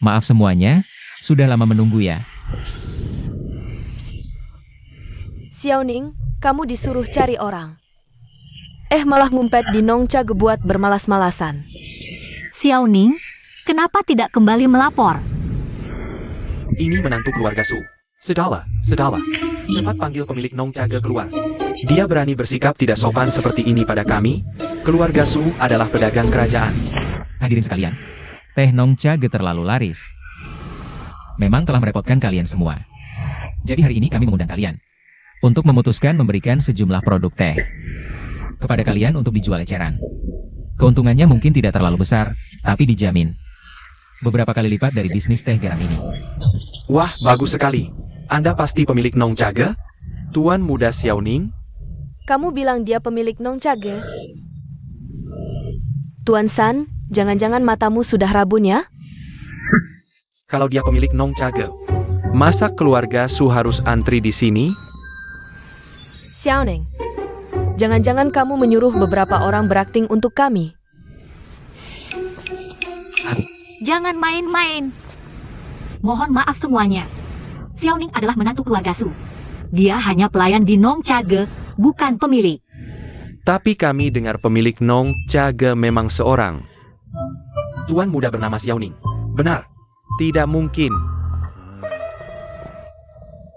Maaf semuanya, sudah lama menunggu ya. Xiaoning, kamu disuruh cari orang. Malah ngumpet di Nongca buat bermalas-malasan. Xiaoning, kenapa tidak kembali melapor? Ini menantu keluarga Su. Sedala. Cepat panggil pemilik Nongca keluar. Dia berani bersikap tidak sopan seperti ini pada kami. Keluarga Su adalah pedagang kerajaan. Hadirin sekalian, teh Nongca terlalu laris. Memang telah merepotkan kalian semua. Jadi hari ini kami mengundang kalian untuk memutuskan memberikan sejumlah produk teh kepada kalian untuk dijual eceran. Keuntungannya mungkin tidak terlalu besar, tapi dijamin beberapa kali lipat dari bisnis teh garam ini. Wah, bagus sekali. Anda pasti pemilik Nongca? Tuan muda Xiaoning? Kamu bilang dia pemilik Nongca? Tuan San, jangan-jangan matamu sudah rabun ya? Kalau dia pemilik Nongca, masa keluarga Su harus antri di sini? Xiaoning, jangan-jangan kamu menyuruh beberapa orang berakting untuk kami? Jangan main-main. Mohon maaf semuanya. Xiaoning adalah menantu keluarga Su. Dia hanya pelayan di Nongca, bukan pemilik. Tapi kami dengar pemilik Nongca memang seorang tuan muda bernama Xiaoning. Benar? Tidak mungkin.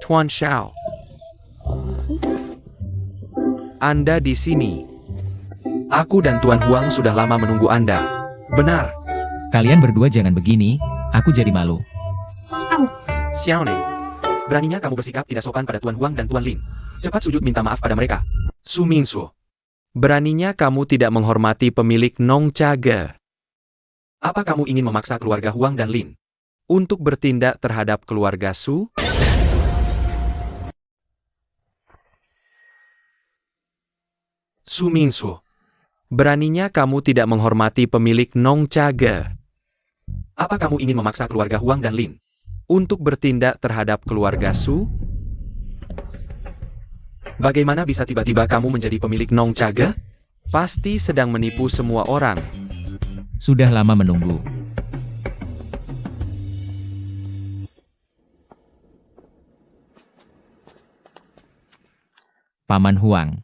Tuan Xiao, Anda di sini. Aku dan Tuan Huang sudah lama menunggu Anda. Benar. Kalian berdua jangan begini, aku jadi malu. Xiaoning, beraninya kamu bersikap tidak sopan pada Tuan Huang dan Tuan Lin. Cepat sujud minta maaf pada mereka. Su Mingsu, beraninya kamu tidak menghormati pemilik Nongca. Apa kamu ingin memaksa keluarga Huang dan Lin untuk bertindak terhadap keluarga Su? Su Mingsu, beraninya kamu tidak menghormati pemilik Nongca. Apa kamu ingin memaksa keluarga Huang dan Lin untuk bertindak terhadap keluarga Su? Bagaimana bisa tiba-tiba kamu menjadi pemilik Nongca? Pasti sedang menipu semua orang. Sudah lama menunggu. Paman Huang,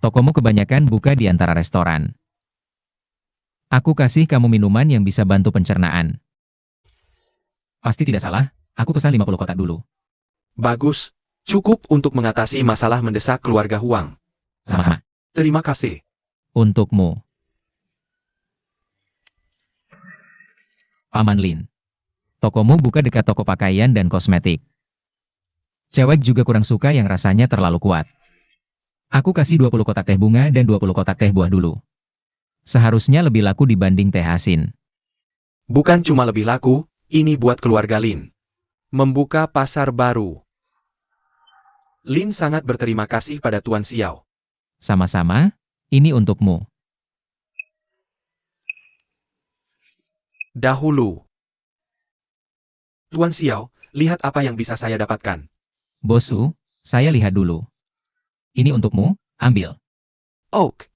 tokomu kebanyakan buka di antara restoran. Aku kasih kamu minuman yang bisa bantu pencernaan. Pasti tidak salah, aku pesan 50 kotak dulu. Bagus, cukup untuk mengatasi masalah mendesak keluarga Huang. Sama-sama. Terima kasih. Untukmu. Paman Lin, tokomu buka dekat toko pakaian dan kosmetik. Cewek juga kurang suka yang rasanya terlalu kuat. Aku kasih 20 kotak teh bunga dan 20 kotak teh buah dulu. Seharusnya lebih laku dibanding teh asin. Bukan cuma lebih laku, ini buat keluarga Lin membuka pasar baru. Lin sangat berterima kasih pada Tuan Xiao. Sama-sama, ini untukmu. Dahulu. Tuan Xiao, lihat apa yang bisa saya dapatkan. Bosu, saya lihat dulu. Ini untukmu, ambil. Oak.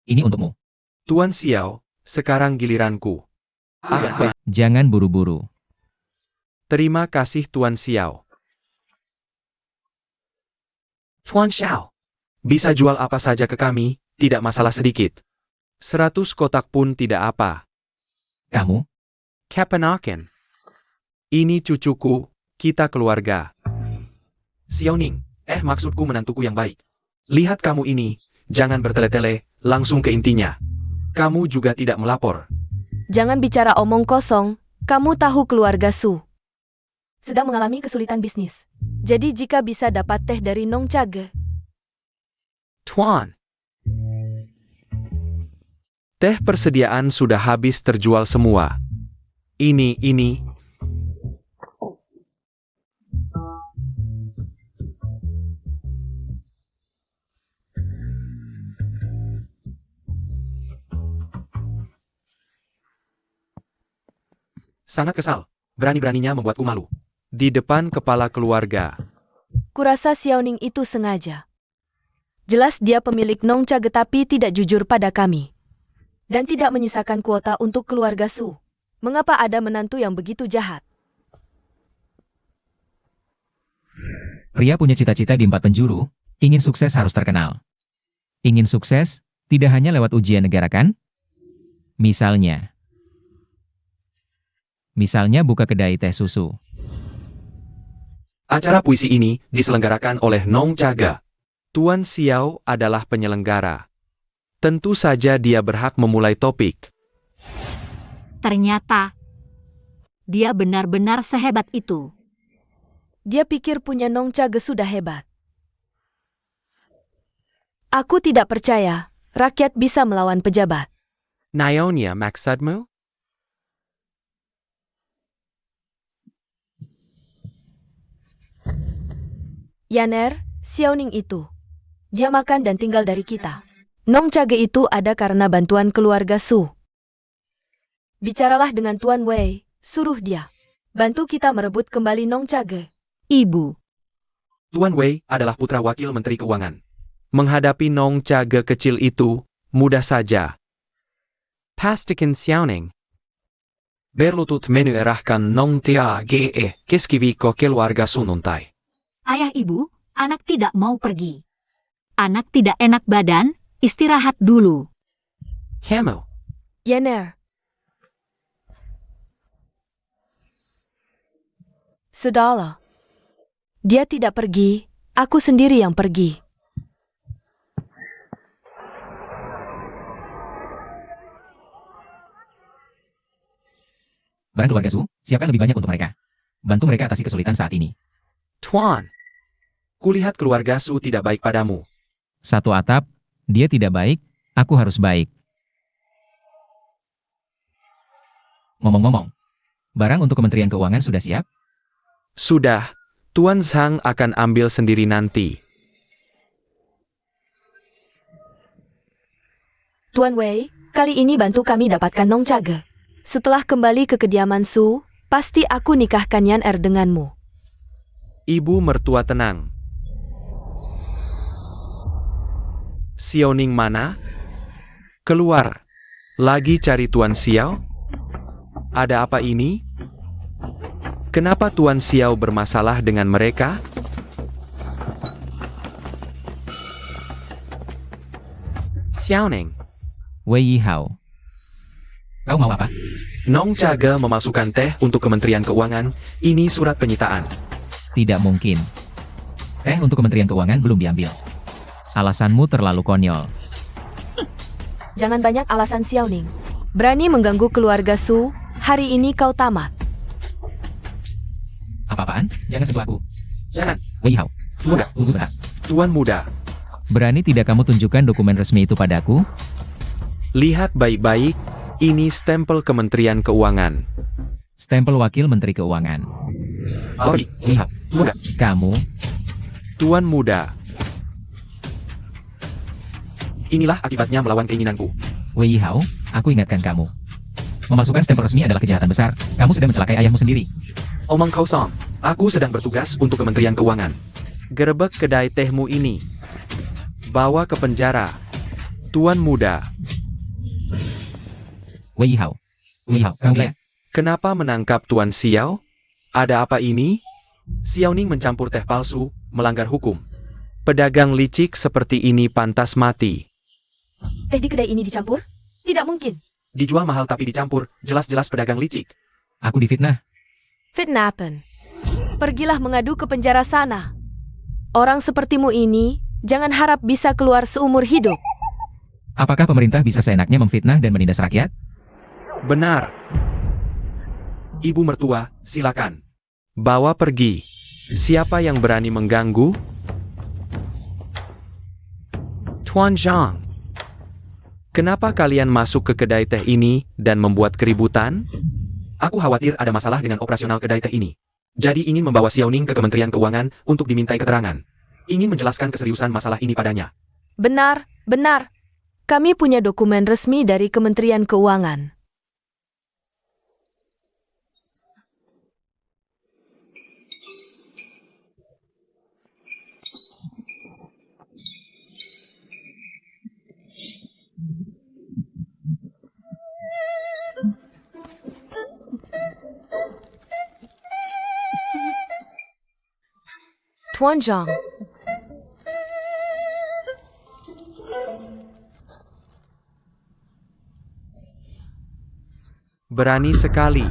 Ini untukmu. Tuan Xiao, sekarang giliranku. Jangan buru-buru. Terima kasih Tuan Xiao. Tuan Xiao, bisa jual apa saja ke kami, tidak masalah sedikit. 100 kotak pun tidak apa. Kamu? Kapan-akan. Ini cucuku, kita keluarga. Xiaoning, maksudku menantuku yang baik. Lihat kamu ini, jangan bertele-tele, langsung ke intinya. Kamu juga tidak melapor. Jangan bicara omong kosong, kamu tahu keluarga Su sedang mengalami kesulitan bisnis. Jadi jika bisa dapat teh dari Nongca. Tuan. Teh persediaan sudah habis terjual semua. Ini. Sangat kesal. Berani-beraninya membuatku malu. Di depan kepala keluarga. Kurasa Xiaoning itu sengaja. Jelas dia pemilik Nongca tapi tidak jujur pada kami. dan tidak menyisakan kuota untuk keluarga Su. Mengapa ada menantu yang begitu jahat? Pria punya cita-cita di 4 penjuru, ingin sukses harus terkenal. Ingin sukses, tidak hanya lewat ujian negara kan? Misalnya buka kedai teh susu. Acara puisi ini diselenggarakan oleh Nong Caga. Tuan Xiao adalah penyelenggara. Tentu saja dia berhak memulai topik. Ternyata, dia benar-benar sehebat itu. Dia pikir punya Nong Caga sudah hebat. Aku tidak percaya, rakyat bisa melawan pejabat. Naonya maksudmu? Yaner, Xiaoning itu. Dia makan dan tinggal dari kita. Nong Caga itu ada karena bantuan keluarga Su. Bicaralah dengan Tuan Wei, suruh dia. Bantu kita merebut kembali Nong Caga. Ibu, Tuan Wei adalah putra wakil Menteri Keuangan. Menghadapi Nong Caga kecil itu, mudah saja. Pastikan Xiaoning berlutut menyerahkan Nong Caga keskiwiko keluarga Sununtai. ayah ibu, anak tidak mau pergi. Anak tidak enak badan, istirahat dulu. Kamu, Yaner. Sudahlah. Dia tidak pergi, aku sendiri yang pergi. Barang keluarga Su, siapkan lebih banyak untuk mereka. Bantu mereka atasi kesulitan saat ini. Tuan. Kulihat keluarga Su tidak baik padamu. Satu atap, dia tidak baik, aku harus baik. Ngomong-ngomong, barang untuk Kementerian Keuangan sudah siap? Sudah, Tuan Zhang akan ambil sendiri nanti. Tuan Wei, kali ini bantu kami dapatkan Nong Caga. Setelah kembali ke kediaman Su, pasti aku nikahkan Yaner denganmu. Ibu mertua tenang. Xiaoning mana? Keluar. Lagi cari Tuan Xiao? Ada apa ini? Kenapa Tuan Xiao bermasalah dengan mereka? Xiaoning. Wei Yihao. Kau mau apa? Nong Caga memasukkan teh untuk Kementerian Keuangan. Ini surat penyitaan. Tidak mungkin. Teh untuk Kementerian Keuangan belum diambil. Alasanmu terlalu konyol. Jangan banyak alasan Xiaoning. Berani mengganggu keluarga Su, hari ini kau tamat. Apa-apaan? Jangan sentuh aku. Jangan. Wei Yihao. Muda. Tunggu sebentar. Tuan muda. Berani tidak kamu tunjukkan dokumen resmi itu padaku? Lihat baik-baik. Ini stempel Kementerian Keuangan. Stempel Wakil Menteri Keuangan. Oi, Wei Yihao. muda. Kamu, Tuan muda. Inilah akibatnya melawan keinginanku. Wei Yihao, aku ingatkan kamu. Memasukkan stempel resmi adalah kejahatan besar. Kamu sudah mencelakai ayahmu sendiri. Omong kosong. Aku sedang bertugas untuk Kementerian Keuangan. Gerebek kedai tehmu ini. Bawa ke penjara. Tuan muda. Wei Yihao. Wei Yihao, kamu lihat. Kenapa menangkap Tuan Xiao? Ada apa ini? Xiaoning mencampur teh palsu, melanggar hukum. Pedagang licik seperti ini pantas mati. Teh di kedai ini dicampur? Tidak mungkin. Dijual mahal tapi dicampur, jelas-jelas pedagang licik. Aku difitnah. Fitnapan. Pergilah mengadu ke penjara sana. Orang sepertimu ini, jangan harap bisa keluar seumur hidup. Apakah pemerintah bisa seenaknya memfitnah dan menindas rakyat? Benar. Ibu mertua, silakan. Bawa pergi. Siapa yang berani mengganggu? Tuan Zhang. Kenapa kalian masuk ke kedai teh ini dan membuat keributan? Aku khawatir ada masalah dengan operasional kedai teh ini. Jadi ingin membawa Xiaoning ke Kementerian Keuangan untuk dimintai keterangan. Ingin menjelaskan keseriusan masalah ini padanya. Benar, benar. Kami punya dokumen resmi dari Kementerian Keuangan. Tuan Zhang. Berani sekali.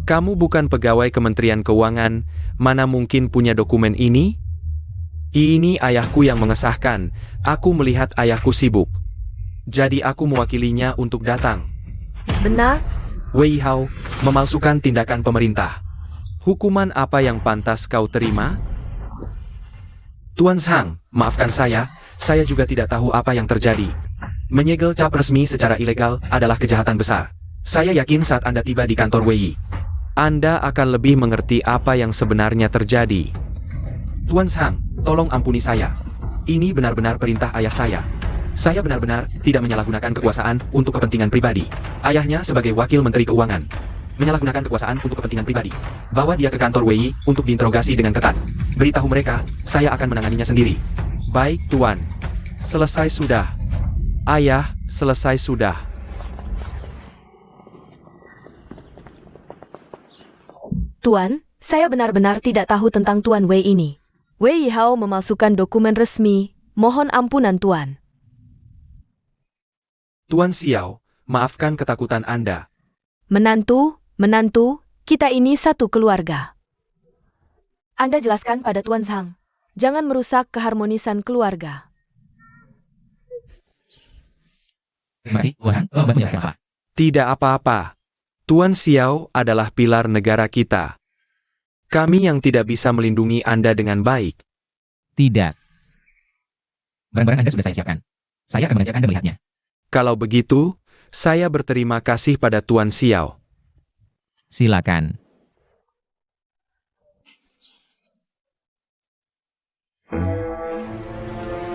Kamu bukan pegawai Kementerian Keuangan, mana mungkin punya dokumen ini? Ini ayahku yang mengesahkan. Aku melihat ayahku sibuk. Jadi aku mewakilinya untuk datang. Benar? Wei Hao, memalsukan tindakan pemerintah. Hukuman apa yang pantas kau terima? Tuan Zhang, maafkan saya juga tidak tahu apa yang terjadi. Menyegel cap resmi secara ilegal adalah kejahatan besar. Saya yakin saat Anda tiba di kantor Wei, Anda akan lebih mengerti apa yang sebenarnya terjadi. Tuan Zhang, tolong ampuni saya. Ini benar-benar perintah ayah saya. Saya benar-benar tidak menyalahgunakan kekuasaan untuk kepentingan pribadi. Ayahnya sebagai wakil Menteri Keuangan menyalahgunakan kekuasaan untuk kepentingan pribadi. Bawa dia ke kantor Wei untuk diinterogasi dengan ketat. Beritahu mereka, saya akan menanganinya sendiri. Baik, Tuan. Selesai sudah. Ayah, selesai sudah. Tuan, saya benar-benar tidak tahu tentang Tuan Wei ini. Wei Hao memalsukan dokumen resmi. Mohon ampunan Tuan. Tuan Xiao, maafkan ketakutan Anda. Menantu, kita ini satu keluarga. Anda jelaskan pada Tuan Zhang. Jangan merusak keharmonisan keluarga. Terima kasih, Tuan. Membantu saya, Pak. Tidak apa-apa. Tuan Xiao adalah pilar negara kita. Kami yang tidak bisa melindungi Anda dengan baik. Tidak. Barang-barang Anda sudah saya siapkan. Saya akan mengajak Anda melihatnya. Kalau begitu, saya berterima kasih pada Tuan Xiao. Silakan.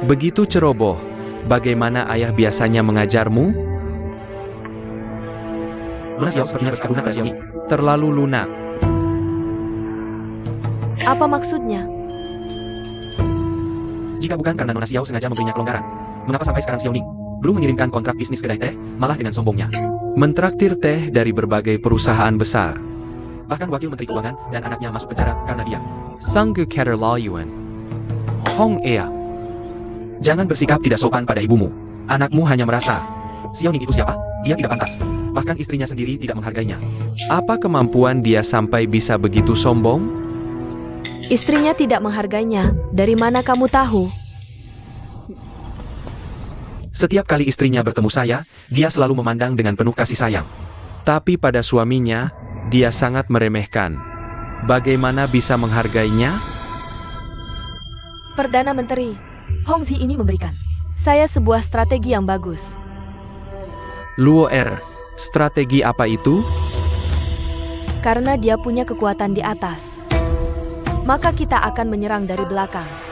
Begitu ceroboh, bagaimana ayah biasanya mengajarmu? Nona Xiao sepertinya bersikap lunak pada Xiao ini. Terlalu lunak. Apa maksudnya? Jika bukan karena Nona Xiao sengaja memberinya kelonggaran, mengapa sampai sekarang Xiao Ning belum mengirimkan kontrak bisnis kedai teh, malah dengan sombongnya mentraktir teh dari berbagai perusahaan besar. Bahkan wakil Menteri Keuangan dan anaknya masuk penjara karena dia. Sangge Keterlaluan. Hong Ea. Jangan bersikap tidak sopan pada ibumu. Anakmu hanya merasa, Xiao Ning itu siapa? Dia tidak pantas. Bahkan istrinya sendiri tidak menghargainya. Apa kemampuan dia sampai bisa begitu sombong? Istrinya tidak menghargainya. Dari mana kamu tahu? Setiap kali istrinya bertemu saya, dia selalu memandang dengan penuh kasih sayang. Tapi pada suaminya, dia sangat meremehkan. Bagaimana bisa menghargainya? Perdana Menteri, Hong Zi ini memberikan saya sebuah strategi yang bagus. Luo Er, strategi apa itu? Karena dia punya kekuatan di atas, maka kita akan menyerang dari belakang.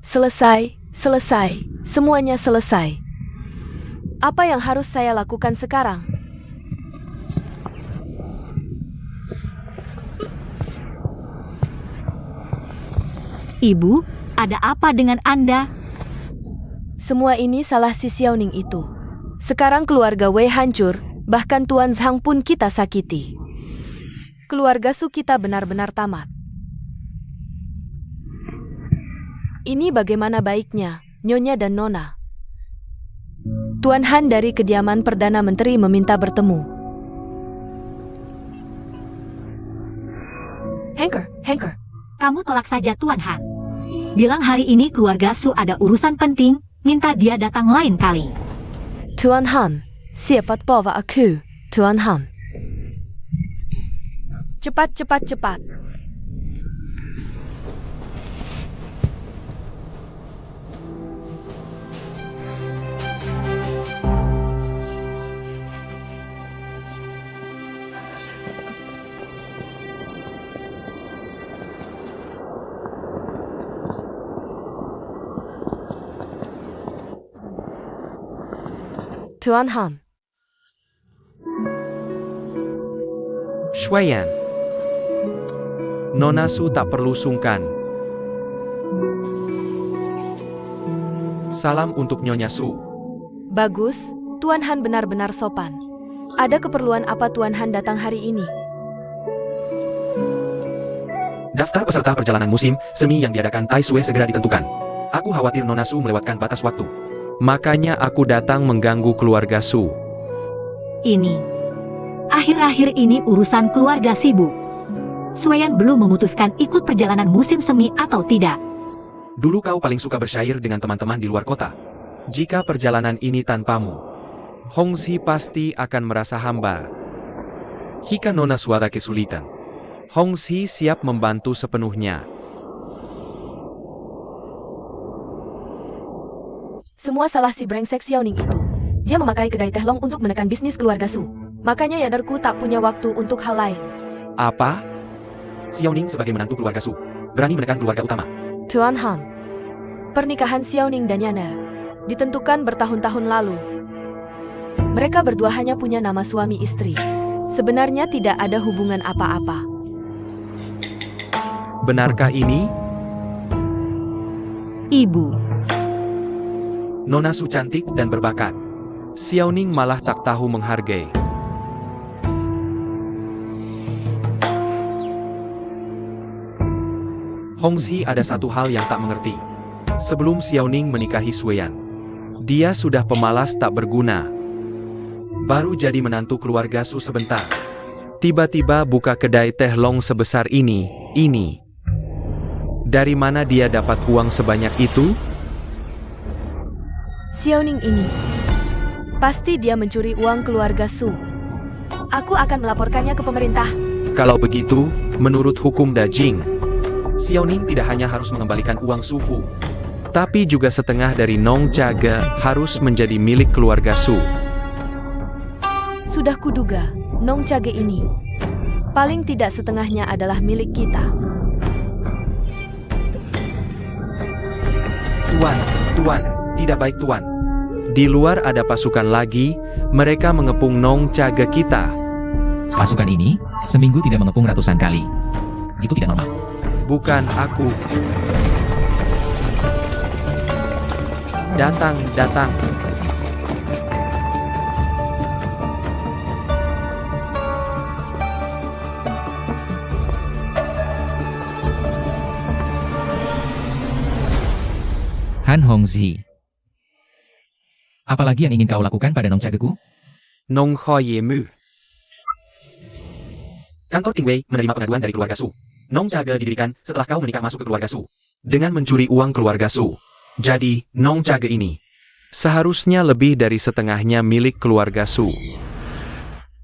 Selesai. Semuanya selesai. Apa yang harus saya lakukan sekarang? Ibu, ada apa dengan Anda? Semua ini salah si Xiaoning itu. Sekarang keluarga Wei hancur, bahkan Tuan Zhang pun kita sakiti. Keluarga Su kita benar-benar tamat. Ini bagaimana baiknya, Nyonya dan Nona? Tuan Han dari kediaman Perdana Menteri meminta bertemu. Hanker. Kamu tolak saja Tuan Han. Bilang hari ini keluarga Su ada urusan penting, minta dia datang lain kali. Tuan Han, cepat bawa aku, Tuan Han. Cepat. Tuan Han. Shuiyan. Nona Su tak perlu sungkan. Salam untuk Nyonya Su. Bagus, Tuan Han benar-benar sopan. Ada keperluan apa Tuan Han datang hari ini? Daftar peserta perjalanan musim semi yang diadakan Tai Sue segera ditentukan. Aku khawatir Nona Su melewatkan batas waktu. Makanya aku datang mengganggu keluarga Su. Ini. Akhir-akhir ini urusan keluarga sibuk. Sueyan belum memutuskan ikut perjalanan musim semi atau tidak. Dulu kau paling suka bersyair dengan teman-teman di luar kota. Jika perjalanan ini tanpamu, Hongzhi pasti akan merasa hambar. Jika Nona Su ada kesulitan, Hongzhi siap membantu sepenuhnya. Semua salah si brengsek Xiaoning itu. Dia memakai kedai teh long untuk menekan bisnis keluarga Su. Makanya Yanerku tak punya waktu untuk hal lain. Apa? Xiaoning sebagai menantu keluarga Su, berani menekan keluarga utama. Tuan Han, pernikahan Xiaoning dan Yaner ditentukan bertahun-tahun lalu. Mereka berdua hanya punya nama suami istri. Sebenarnya tidak ada hubungan apa-apa. Benarkah ini? Ibu. Nona Su cantik dan berbakat. Xiaoning malah tak tahu menghargai. Hongzhi ada satu hal yang tak mengerti. Sebelum Xiaoning menikahi Sueyan, dia sudah pemalas tak berguna. Baru jadi menantu keluarga Su sebentar. Tiba-tiba buka kedai teh long sebesar ini. Dari mana dia dapat uang sebanyak itu? Xiaoning ini, pasti dia mencuri uang keluarga Su. Aku akan melaporkannya ke pemerintah. Kalau begitu, menurut hukum Dajing, Xiaoning tidak hanya harus mengembalikan uang Su Fu, tapi juga setengah dari Nong Chage harus menjadi milik keluarga Su. Sudah kuduga, Nong Chage ini, paling tidak setengahnya adalah milik kita. Tuan, tidak baik Tuan. Di luar ada pasukan lagi, mereka mengepung Nong Chage kita. Pasukan ini, seminggu tidak mengepung ratusan kali. Itu tidak normal. Bukan aku. Datang. Han Hongzhi. Apalagi yang ingin kau lakukan pada Nong Chageku? Nong Hoye Mu. Kantor Tingwei menerima pengaduan dari keluarga Su. Nong Chage didirikan setelah kau menikah masuk ke keluarga Su. Dengan mencuri uang keluarga Su. Jadi, Nong Chage ini seharusnya lebih dari setengahnya milik keluarga Su.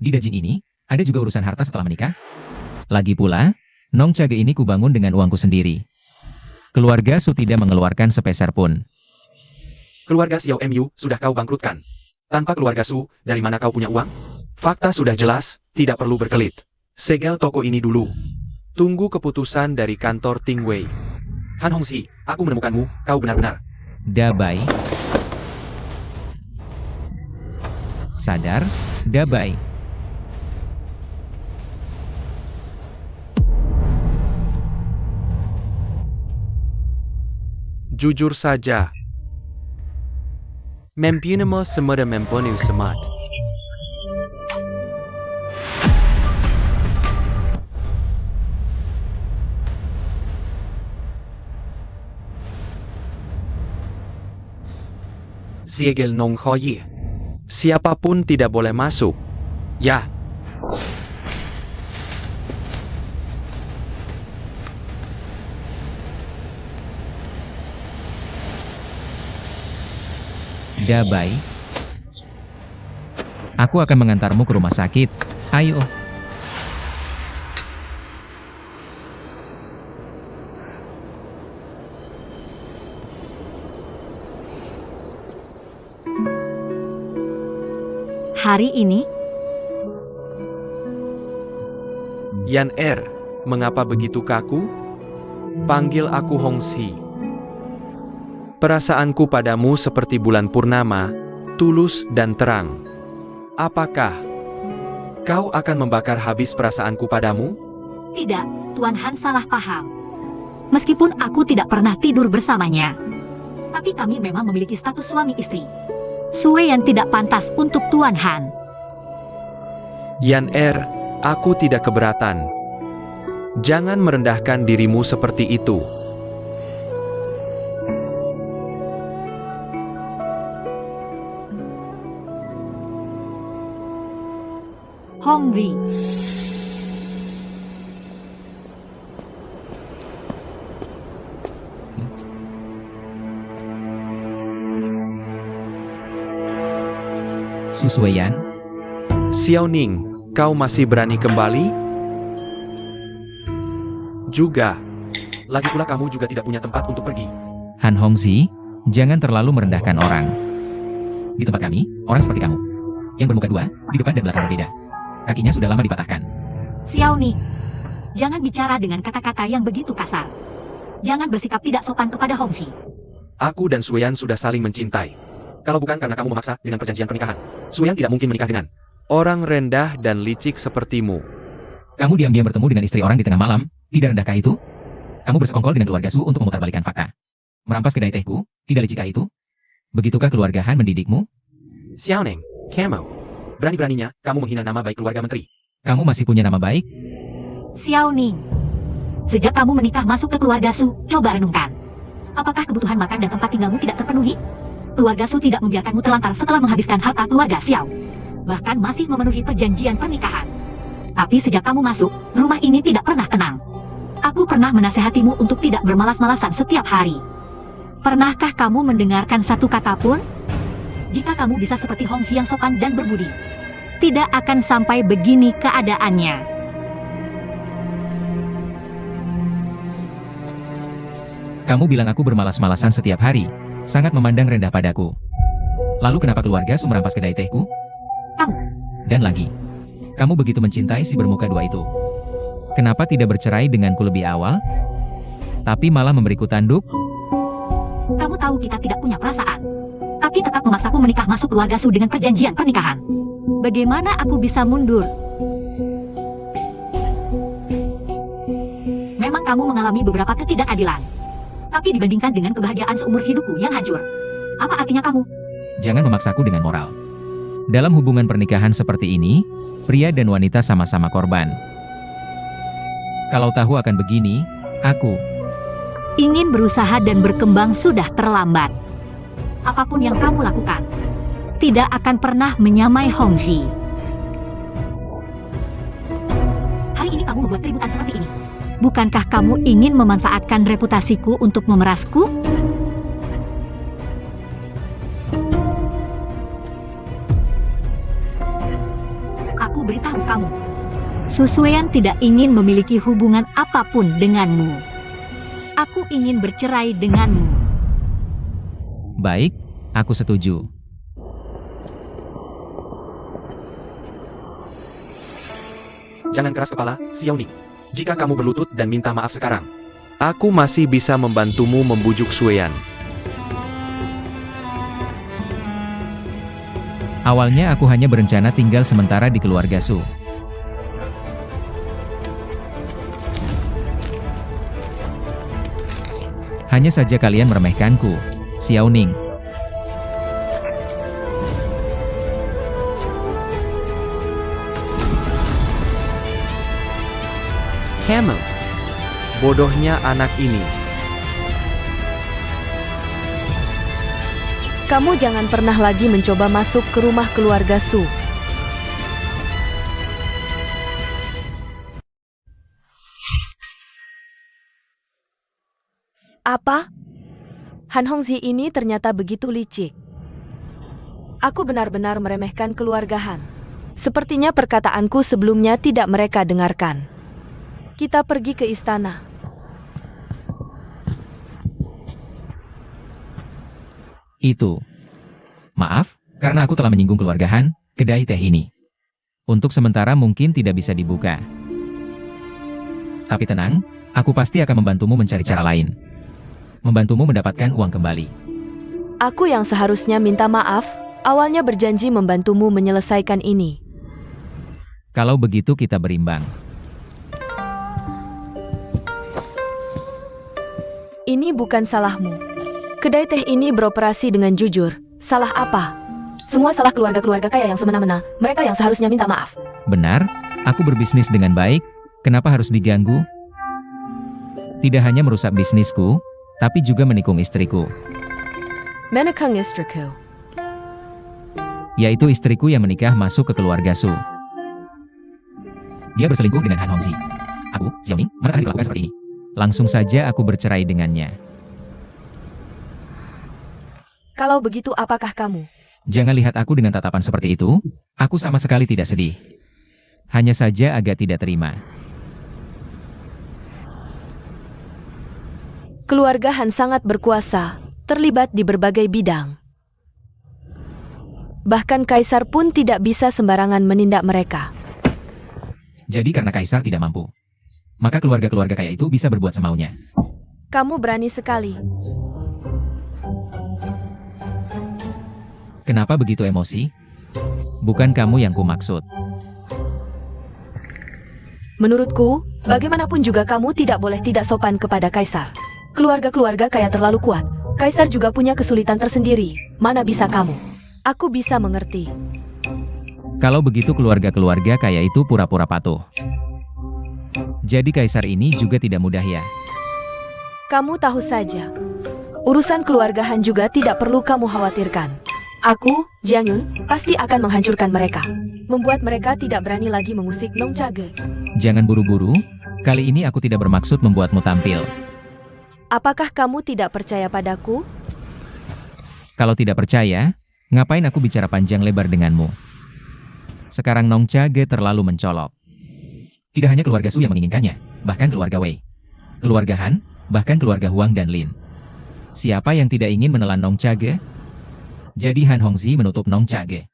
Di Dajin ini, ada juga urusan harta setelah menikah? Lagi pula, Nong Chage ini kubangun dengan uangku sendiri. Keluarga Su tidak mengeluarkan sepeser pun. Keluarga Xiao Mu sudah kau bangkrutkan. Tanpa keluarga Su, dari mana kau punya uang? Fakta sudah jelas, tidak perlu berkelit. Segel toko ini dulu. Tunggu keputusan dari kantor Tingwei. Han Hongzhi, aku menemukanmu, kau benar-benar. Dabai. Sadar, Dabai. Jujur saja. Mempunyai semua mempunyai semat. Siegel Nong Hoye. Siapapun tidak boleh masuk. Ya. Dabai. Aku akan mengantarmu ke rumah sakit. Ayo. Hari ini, Yan mengapa begitu kaku? Panggil aku Hongzhi. Perasaanku padamu seperti bulan purnama, tulus dan terang. Apakah kau akan membakar habis perasaanku padamu? tidak, Tuan Han salah paham. Meskipun aku tidak pernah tidur bersamanya. Tapi kami memang memiliki status suami istri. Sue yang tidak pantas untuk Tuan Han. Yan aku tidak keberatan. Jangan merendahkan dirimu seperti itu. Hong Ri. Su Sueyan, Xiaoning, kau masih berani kembali? Juga. Lagi pula kamu juga tidak punya tempat untuk pergi. Han Hongzi, jangan terlalu merendahkan orang. Di tempat kami, orang seperti kamu, yang bermuka dua, di depan dan belakang berbeda. Kakinya sudah lama dipatahkan. Xiaoning, jangan bicara dengan kata-kata yang begitu kasar. Jangan bersikap tidak sopan kepada Hongzi. Aku dan Sueyan sudah saling mencintai. Kalau bukan karena kamu memaksa dengan perjanjian pernikahan, Sueyan tidak mungkin menikah dengan orang rendah dan licik sepertimu. Kamu diam-diam bertemu dengan istri orang di tengah malam, tidak rendahkah itu? Kamu bersekongkol dengan keluarga Su untuk memutarbalikkan fakta. Merampas kedai tehku, tidak licikkah itu? Begitukah keluarga Han mendidikmu? Xiaoning, kamu. Berani-beraninya, kamu menghina nama baik keluarga menteri. Kamu masih punya nama baik? Xiaoning, sejak kamu menikah masuk ke keluarga Su, coba renungkan. Apakah kebutuhan makan dan tempat tinggalmu tidak terpenuhi? Keluarga Su tidak membiarkanmu terlantar setelah menghabiskan harta keluarga Xiao. Bahkan masih memenuhi perjanjian pernikahan. Tapi sejak kamu masuk, rumah ini tidak pernah tenang. Aku pernah menasehatimu untuk tidak bermalas-malasan setiap hari. Pernahkah kamu mendengarkan satu kata pun? Jika kamu bisa seperti Hongzi yang sopan dan berbudi, tidak akan sampai begini keadaannya. Kamu bilang aku bermalas-malasan setiap hari, sangat memandang rendah padaku. Lalu kenapa keluarga Su merampas kedai tehku? Kamu. Dan lagi, kamu begitu mencintai si bermuka dua itu. Kenapa tidak bercerai denganku lebih awal? Tapi malah memberiku tanduk? Kamu tahu kita tidak punya perasaan. Tapi tetap memaksaku menikah masuk keluarga Su dengan perjanjian pernikahan. Bagaimana aku bisa mundur? Memang kamu mengalami beberapa ketidakadilan. Tapi dibandingkan dengan kebahagiaan seumur hidupku yang hancur, apa artinya kamu? Jangan memaksaku dengan moral. Dalam hubungan pernikahan seperti ini, pria dan wanita sama-sama korban. Kalau tahu akan begini, aku ingin berusaha dan berkembang sudah terlambat. Apapun yang kamu lakukan, tidak akan pernah menyamai Hongzi. Hari ini kamu membuat keributan seperti ini. Bukankah kamu ingin memanfaatkan reputasiku untuk memerasku? Aku beritahu kamu, Su Sueyan tidak ingin memiliki hubungan apapun denganmu. Aku ingin bercerai denganmu. baik, aku setuju. Jangan keras kepala, Xiaoning. Jika kamu berlutut dan minta maaf sekarang, aku masih bisa membantumu membujuk Sueyan. Awalnya aku hanya berencana tinggal sementara di keluarga Su. Hanya saja kalian meremehkanku, Xiaoning. Kamu. Bodohnya anak ini. Kamu jangan pernah lagi mencoba masuk ke rumah keluarga Su. Apa? Han Hongzi ini ternyata begitu licik. Aku benar-benar meremehkan keluarga Han. Sepertinya perkataanku sebelumnya tidak mereka dengarkan. Kita pergi ke istana. Itu. Maaf, karena aku telah menyinggung keluarga Han, kedai teh ini. Untuk sementara mungkin tidak bisa dibuka. Tapi tenang, aku pasti akan membantumu mencari cara lain. Membantumu mendapatkan uang kembali. Aku yang seharusnya minta maaf, awalnya berjanji membantumu menyelesaikan ini. Kalau begitu kita berimbang. Ini bukan salahmu. Kedai teh ini beroperasi dengan jujur. Salah apa? Semua salah keluarga-keluarga kaya yang semena-mena. Mereka yang seharusnya minta maaf. Benar, aku berbisnis dengan baik, kenapa harus diganggu? Tidak hanya merusak bisnisku, tapi juga menikung istriku. Menekang istriku. Yaitu istriku yang menikah masuk ke keluarga Su. Dia berselingkuh dengan Han Hongxi. Aku, Xiaoning, mana tahan dilakukan seperti ini. Langsung saja aku bercerai dengannya. Kalau begitu apakah kamu? Jangan lihat aku dengan tatapan seperti itu, aku sama sekali tidak sedih. Hanya saja agak tidak terima. Keluarga Han sangat berkuasa, terlibat di berbagai bidang. Bahkan kaisar pun tidak bisa sembarangan menindak mereka. Jadi karena kaisar tidak mampu, maka keluarga-keluarga kaya itu bisa berbuat semaunya. Kamu berani sekali. Kenapa begitu emosi? Bukan kamu yang kumaksud. Menurutku, bagaimanapun juga kamu tidak boleh tidak sopan kepada kaisar. Keluarga-keluarga kaya terlalu kuat. Kaisar juga punya kesulitan tersendiri. Mana bisa kamu? Aku bisa mengerti. Kalau begitu keluarga-keluarga kaya itu pura-pura patuh. Jadi kaisar ini juga tidak mudah ya. Kamu tahu saja. Urusan keluarga Han juga tidak perlu kamu khawatirkan. Aku, Jiang Yun, pasti akan menghancurkan mereka. Membuat mereka tidak berani lagi mengusik Nong Chage. Jangan buru-buru, kali ini aku tidak bermaksud membuatmu tampil. Apakah kamu tidak percaya padaku? Kalau tidak percaya, ngapain aku bicara panjang lebar denganmu? Sekarang Nong Chage terlalu mencolok. Tidak hanya keluarga Su yang menginginkannya, bahkan keluarga Wei, keluarga Han, bahkan keluarga Huang dan Lin. Siapa yang tidak ingin menelan Nong Chage? Jadi Han Hongxi menutup Nong Chage.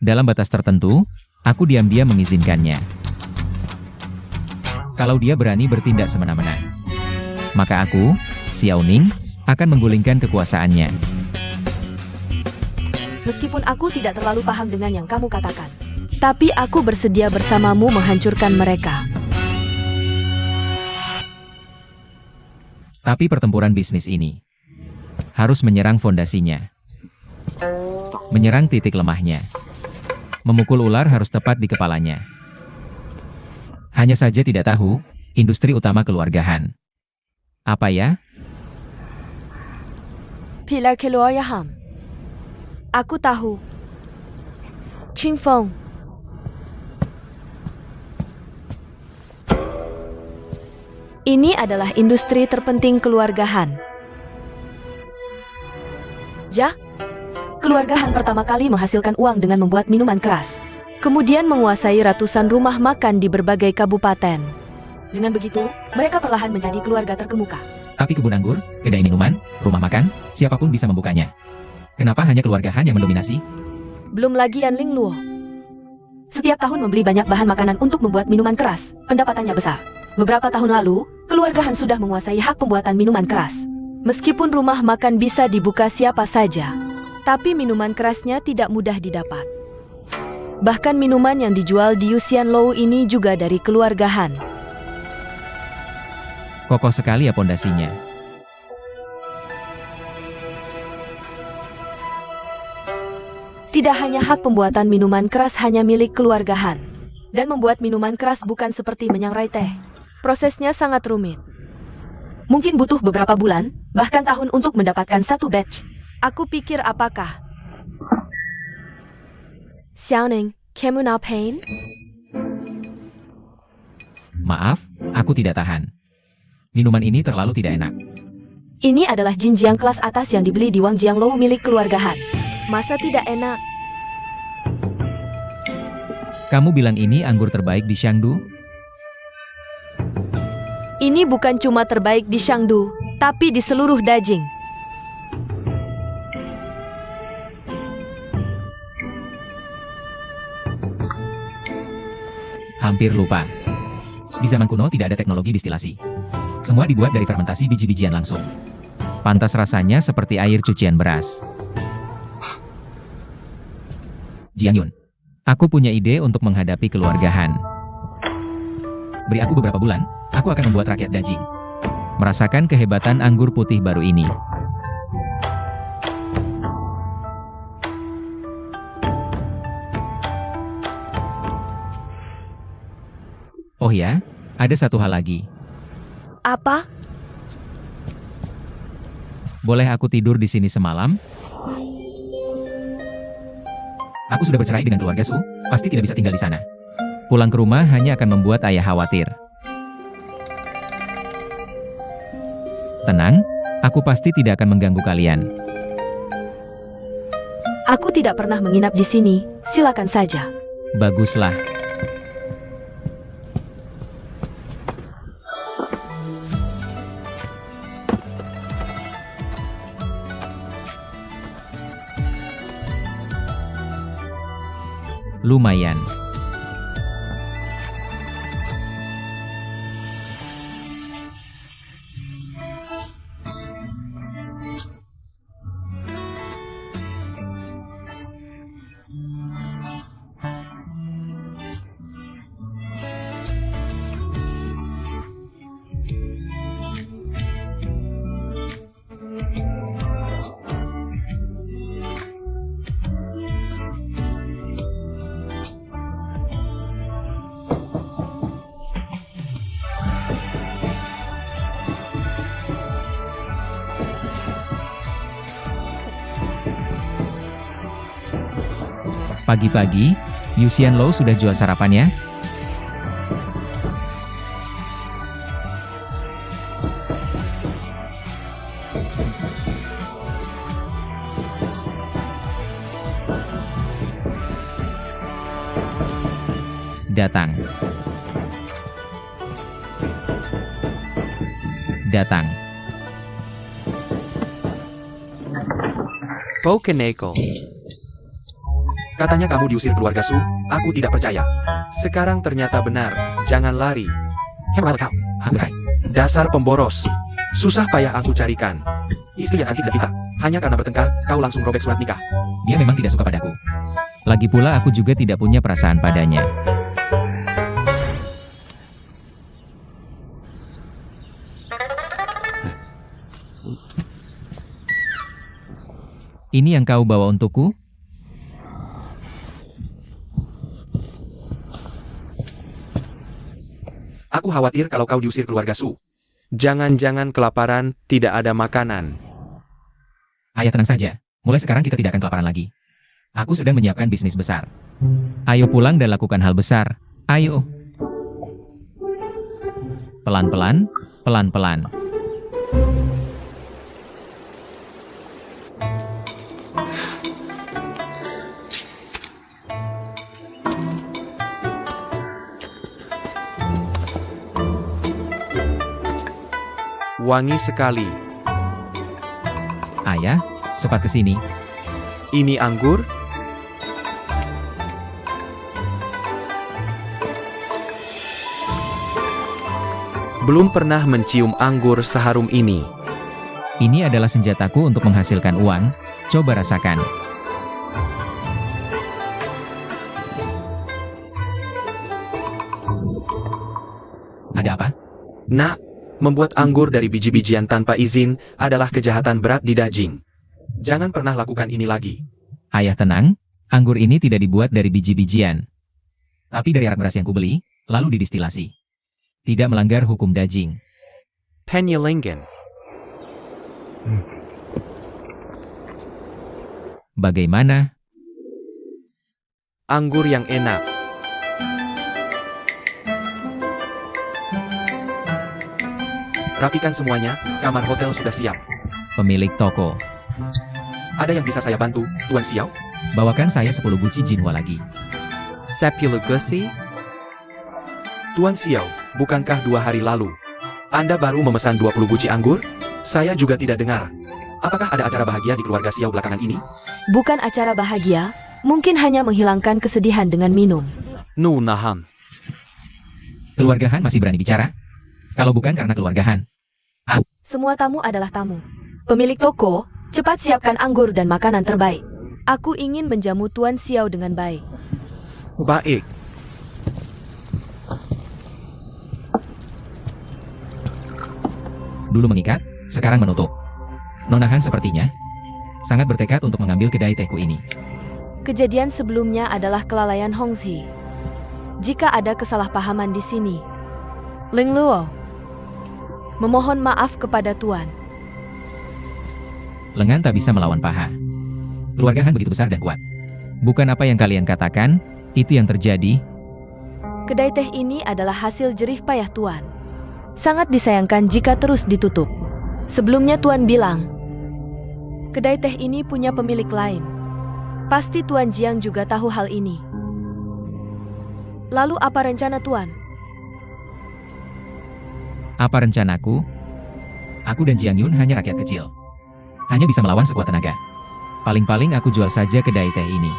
Dalam batas tertentu, aku diam-diam mengizinkannya. Kalau dia berani bertindak semena-mena, maka aku, Xiaoning, akan menggulingkan kekuasaannya. Meskipun aku tidak terlalu paham dengan yang kamu katakan. Tapi aku bersedia bersamamu menghancurkan mereka. Tapi pertempuran bisnis ini harus menyerang fondasinya. Menyerang titik lemahnya. Memukul ular harus tepat di kepalanya. Hanya saja tidak tahu, industri utama keluarga Han. Apa ya? Pilar keluarga Han. Aku tahu. Qing Feng. Ini adalah industri terpenting keluarga Han. Ja, keluarga Han pertama kali menghasilkan uang dengan membuat minuman keras. Kemudian menguasai ratusan rumah makan di berbagai kabupaten. Dengan begitu, mereka perlahan menjadi keluarga terkemuka. Tapi kebun anggur, kedai minuman, rumah makan, siapapun bisa membukanya. Kenapa hanya keluarga Han yang mendominasi? Belum lagi Yan Ling Luo. Setiap tahun membeli banyak bahan makanan untuk membuat minuman keras, pendapatannya besar. Beberapa tahun lalu, keluarga Han sudah menguasai hak pembuatan minuman keras. Meskipun rumah makan bisa dibuka siapa saja, tapi minuman kerasnya tidak mudah didapat. Bahkan minuman yang dijual di Yuxianlou ini juga dari keluarga Han. Kokoh sekali ya pondasinya. Tidak hanya hak pembuatan minuman keras hanya milik keluarga Han. Dan membuat minuman keras bukan seperti menyangrai teh. Prosesnya sangat rumit. Mungkin butuh beberapa bulan, bahkan tahun untuk mendapatkan satu batch. Aku pikir apakah? Xiaoning, kamu now pain? Maaf, aku tidak tahan. Minuman ini terlalu tidak enak. Ini adalah Jinjiang kelas atas yang dibeli di Wang Jianglou milik keluarga Han. Masa tidak enak? Kamu bilang ini anggur terbaik di Shangdu? Ini bukan cuma terbaik di Shangdu, tapi di seluruh Dajing. Hampir lupa. Di zaman kuno tidak ada teknologi distilasi. Semua dibuat dari fermentasi biji-bijian langsung. Pantas rasanya seperti air cucian beras. Jiang Yun, aku punya ide untuk menghadapi keluarga Han. Beri aku beberapa bulan, aku akan membuat rakyat Dajing merasakan kehebatan anggur putih baru ini. Oh ya, ada satu hal lagi. Apa? Boleh aku tidur di sini semalam? Aku sudah bercerai dengan keluarga Su, pasti tidak bisa tinggal di sana. Pulang ke rumah hanya akan membuat ayah khawatir. Tenang, aku pasti tidak akan mengganggu kalian. Aku tidak pernah menginap di sini, silakan saja. Baguslah. Lumayan. Pagi-pagi, Yuxian Lo sudah jual sarapannya? Datang. Datang. Pokeneko. Katanya kamu diusir keluarga Su, aku tidak percaya. Sekarang ternyata benar, jangan lari. Hebat kau, aku say. Dasar pemboros. Susah payah aku carikan. Istri yang cantik dan pintar. Hanya karena bertengkar, kau langsung robek surat nikah. Dia memang tidak suka padaku. Lagi pula aku juga tidak punya perasaan padanya. Ini yang kau bawa untukku? Aku khawatir kalau kau diusir keluarga Su. Jangan-jangan kelaparan, tidak ada makanan. Ayah tenang saja, mulai sekarang kita tidak akan kelaparan lagi. Aku sedang menyiapkan bisnis besar. Ayo pulang dan lakukan hal besar. Ayo. Pelan-pelan, pelan-pelan. Wangi sekali. Ayah, cepat ke sini. Ini anggur? Belum pernah mencium anggur seharum ini. Ini adalah senjataku untuk menghasilkan uang. Coba rasakan. Ada apa? Nak, membuat anggur dari biji-bijian tanpa izin adalah kejahatan berat di Dajing. Jangan pernah lakukan ini lagi. Ayah tenang, anggur ini tidak dibuat dari biji-bijian. Tapi dari arak beras yang kubeli, lalu didistilasi. Tidak melanggar hukum Dajing. Penyelenggan. Bagaimana? Anggur yang enak. Rapikan semuanya, kamar hotel sudah siap. Pemilik toko. Ada yang bisa saya bantu, Tuan Xiao? Bawakan saya 10 guci Jinhua lagi. 10 guci? Tuan Xiao, bukankah 2 hari lalu Anda baru memesan 20 guci anggur? Saya juga tidak dengar. Apakah ada acara bahagia di keluarga Xiao belakangan ini? Bukan acara bahagia, mungkin hanya menghilangkan kesedihan dengan minum. Nu naham. Keluarga Han masih berani bicara? Kalau bukan karena keluarga Han. Semua tamu adalah tamu. Pemilik toko, cepat siapkan anggur dan makanan terbaik. Aku ingin menjamu Tuan Xiao dengan baik. Baik. Dulu mengikat, sekarang menutup. Nona Han sepertinya sangat bertekad untuk mengambil kedai tehku ini. Kejadian sebelumnya adalah kelalaian Hongzhi. Jika ada kesalahpahaman di sini, Ling Luo. Memohon maaf kepada Tuan. Lengan tak bisa melawan paha. Keluarga Han begitu besar dan kuat. Bukan apa yang kalian katakan, itu yang terjadi. Kedai teh ini adalah hasil jerih payah Tuan. Sangat disayangkan jika terus ditutup. Sebelumnya Tuan bilang, kedai teh ini punya pemilik lain. Pasti Tuan Jiang juga tahu hal ini. Lalu apa rencana Tuan? Apa rencanaku? Aku dan Jiang Yun hanya rakyat kecil. Hanya bisa melawan sekuat tenaga. Paling-paling aku jual saja kedai teh ini.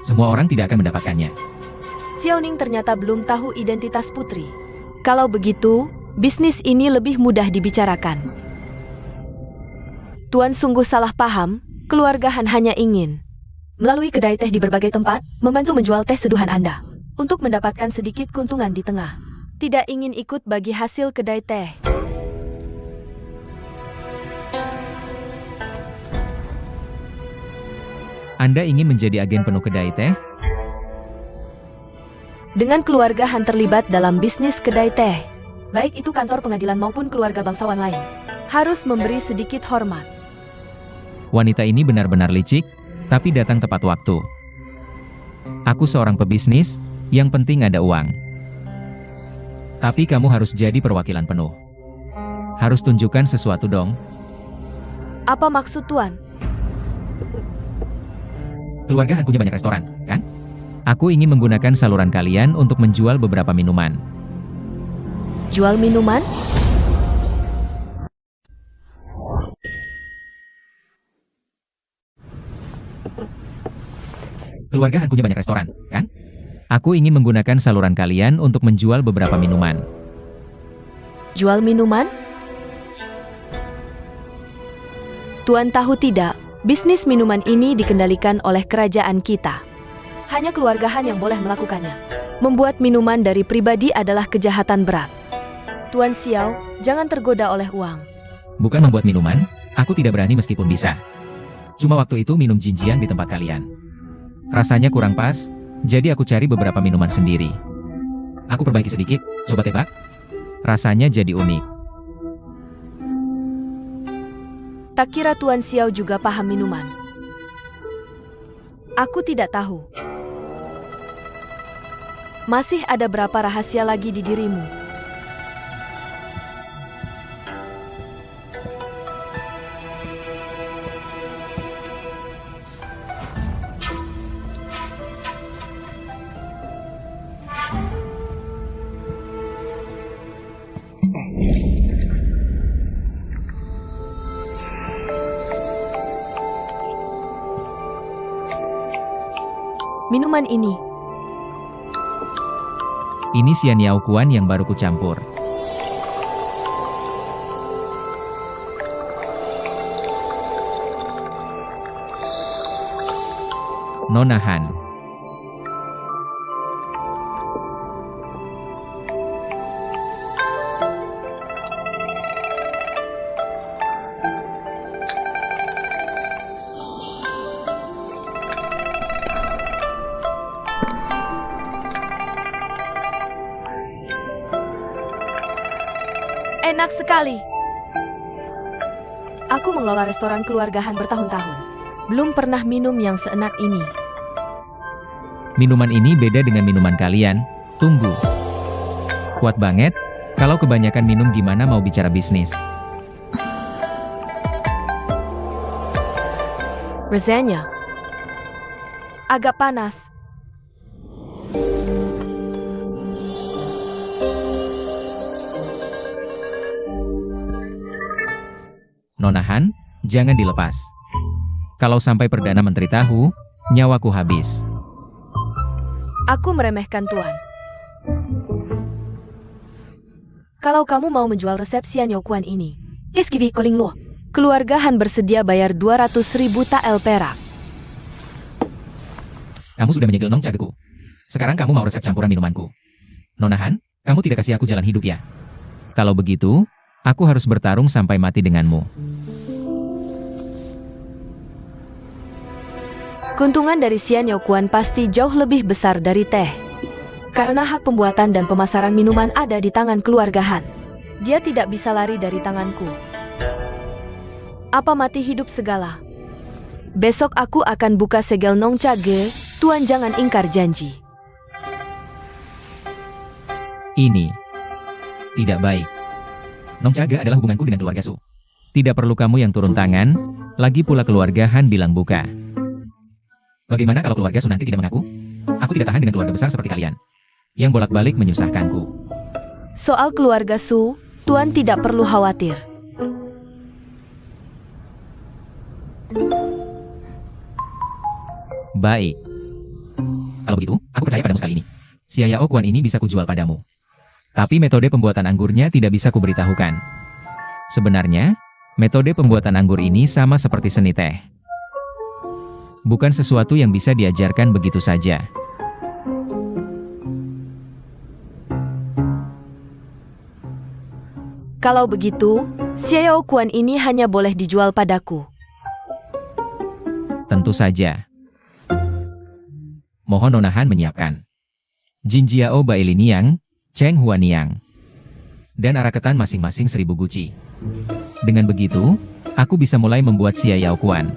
Semua orang tidak akan mendapatkannya. Xiaoning ternyata belum tahu identitas putri. Kalau begitu, bisnis ini lebih mudah dibicarakan. Tuan sungguh salah paham, keluarga Han hanya ingin melalui kedai teh di berbagai tempat, membantu menjual teh seduhan Anda, untuk mendapatkan sedikit keuntungan di tengah. Tidak ingin ikut bagi hasil kedai teh. Anda ingin menjadi agen penuh kedai teh? Dengan keluarga Han terlibat dalam bisnis kedai teh, baik itu kantor pengadilan maupun keluarga bangsawan lain, harus memberi sedikit hormat. Wanita ini benar-benar licik, tapi datang tepat waktu. Aku seorang pebisnis, yang penting ada uang. Tapi kamu harus jadi perwakilan penuh. Harus tunjukkan sesuatu dong. Apa maksud Tuan? Keluarga Han punya banyak restoran, kan? Aku ingin menggunakan saluran kalian untuk menjual beberapa minuman. Jual minuman? Keluarga Han punya banyak restoran, kan? Aku ingin menggunakan saluran kalian untuk menjual beberapa minuman. Jual minuman? Tuan tahu tidak, bisnis minuman ini dikendalikan oleh kerajaan kita. Hanya keluarga Han yang boleh melakukannya. Membuat minuman dari pribadi adalah kejahatan berat. Tuan Xiao, jangan tergoda oleh uang. Bukan membuat minuman, aku tidak berani meskipun bisa. Cuma waktu itu minum jinjiang di tempat kalian. Rasanya kurang pas, jadi aku cari beberapa minuman sendiri. Aku perbaiki sedikit, coba tebak. Rasanya jadi unik. Tak kira Tuan Xiao juga paham minuman. Aku tidak tahu. Masih ada berapa rahasia lagi di dirimu? Minuman ini. Ini Xian Yao Kuan yang baru kucampur. Nona Han. Enak sekali. Aku mengelola restoran keluarga Han bertahun-tahun. Belum pernah minum yang seenak ini. Minuman ini beda dengan minuman kalian. Tunggu. Kuat banget. Kalau kebanyakan minum gimana mau bicara bisnis? Rasanya agak panas. Nona Han, jangan dilepas. Kalau sampai Perdana Menteri tahu, nyawaku habis. Aku meremehkan Tuan. Kalau kamu mau menjual resep Xian Yao Kuan ini, Iskivi Koling Luo, keluarga Han bersedia bayar 200.000 tael perak. Kamu sudah menyegel Nong Cageku. Sekarang kamu mau resep campuran minumanku. Nona Han, kamu tidak kasih aku jalan hidup ya? Kalau begitu, aku harus bertarung sampai mati denganmu. Keuntungan dari Xian Yao Kuan pasti jauh lebih besar dari teh. Karena hak pembuatan dan pemasaran minuman ada di tangan keluarga Han. Dia tidak bisa lari dari tanganku. Apa mati hidup segala? Besok aku akan buka segel Nong Chage, Tuan jangan ingkar janji. Ini tidak baik. Nong Chage adalah hubunganku dengan keluarga Su. Tidak perlu kamu yang turun tangan, lagi pula keluarga Han bilang buka. Bagaimana kalau keluarga Su nanti tidak mengaku? Aku tidak tahan dengan keluarga besar seperti kalian, yang bolak-balik menyusahkanku. Soal keluarga Su, Tuan tidak perlu khawatir. Baik. Kalau begitu, aku percaya padamu sekali ini. Xiao Kuan ini bisa kujual padamu. Tapi metode pembuatan anggurnya tidak bisa kuberitahukan. Sebenarnya, metode pembuatan anggur ini sama seperti seni teh. Bukan sesuatu yang bisa diajarkan begitu saja. Kalau begitu, Xiao Kuan ini hanya boleh dijual padaku. Tentu saja. Mohon Nona Han menyiapkan. Jin Jiao Bai Liniang, Cheng Huaniang, dan araketan masing-masing 1000 guci. Dengan begitu, aku bisa mulai membuat Xiao Kuan.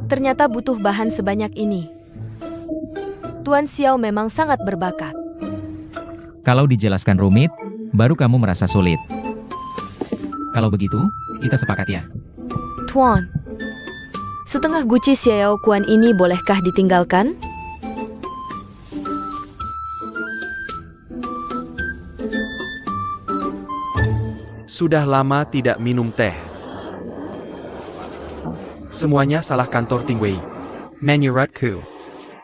Ternyata butuh bahan sebanyak ini. Tuan Xiao memang sangat berbakat. Kalau dijelaskan rumit, baru kamu merasa sulit. Kalau begitu, kita sepakat ya. Tuan, setengah guci Xiao Kuan ini bolehkah ditinggalkan? Sudah lama tidak minum teh. Semuanya salah kantor Tingwei. Menurutku,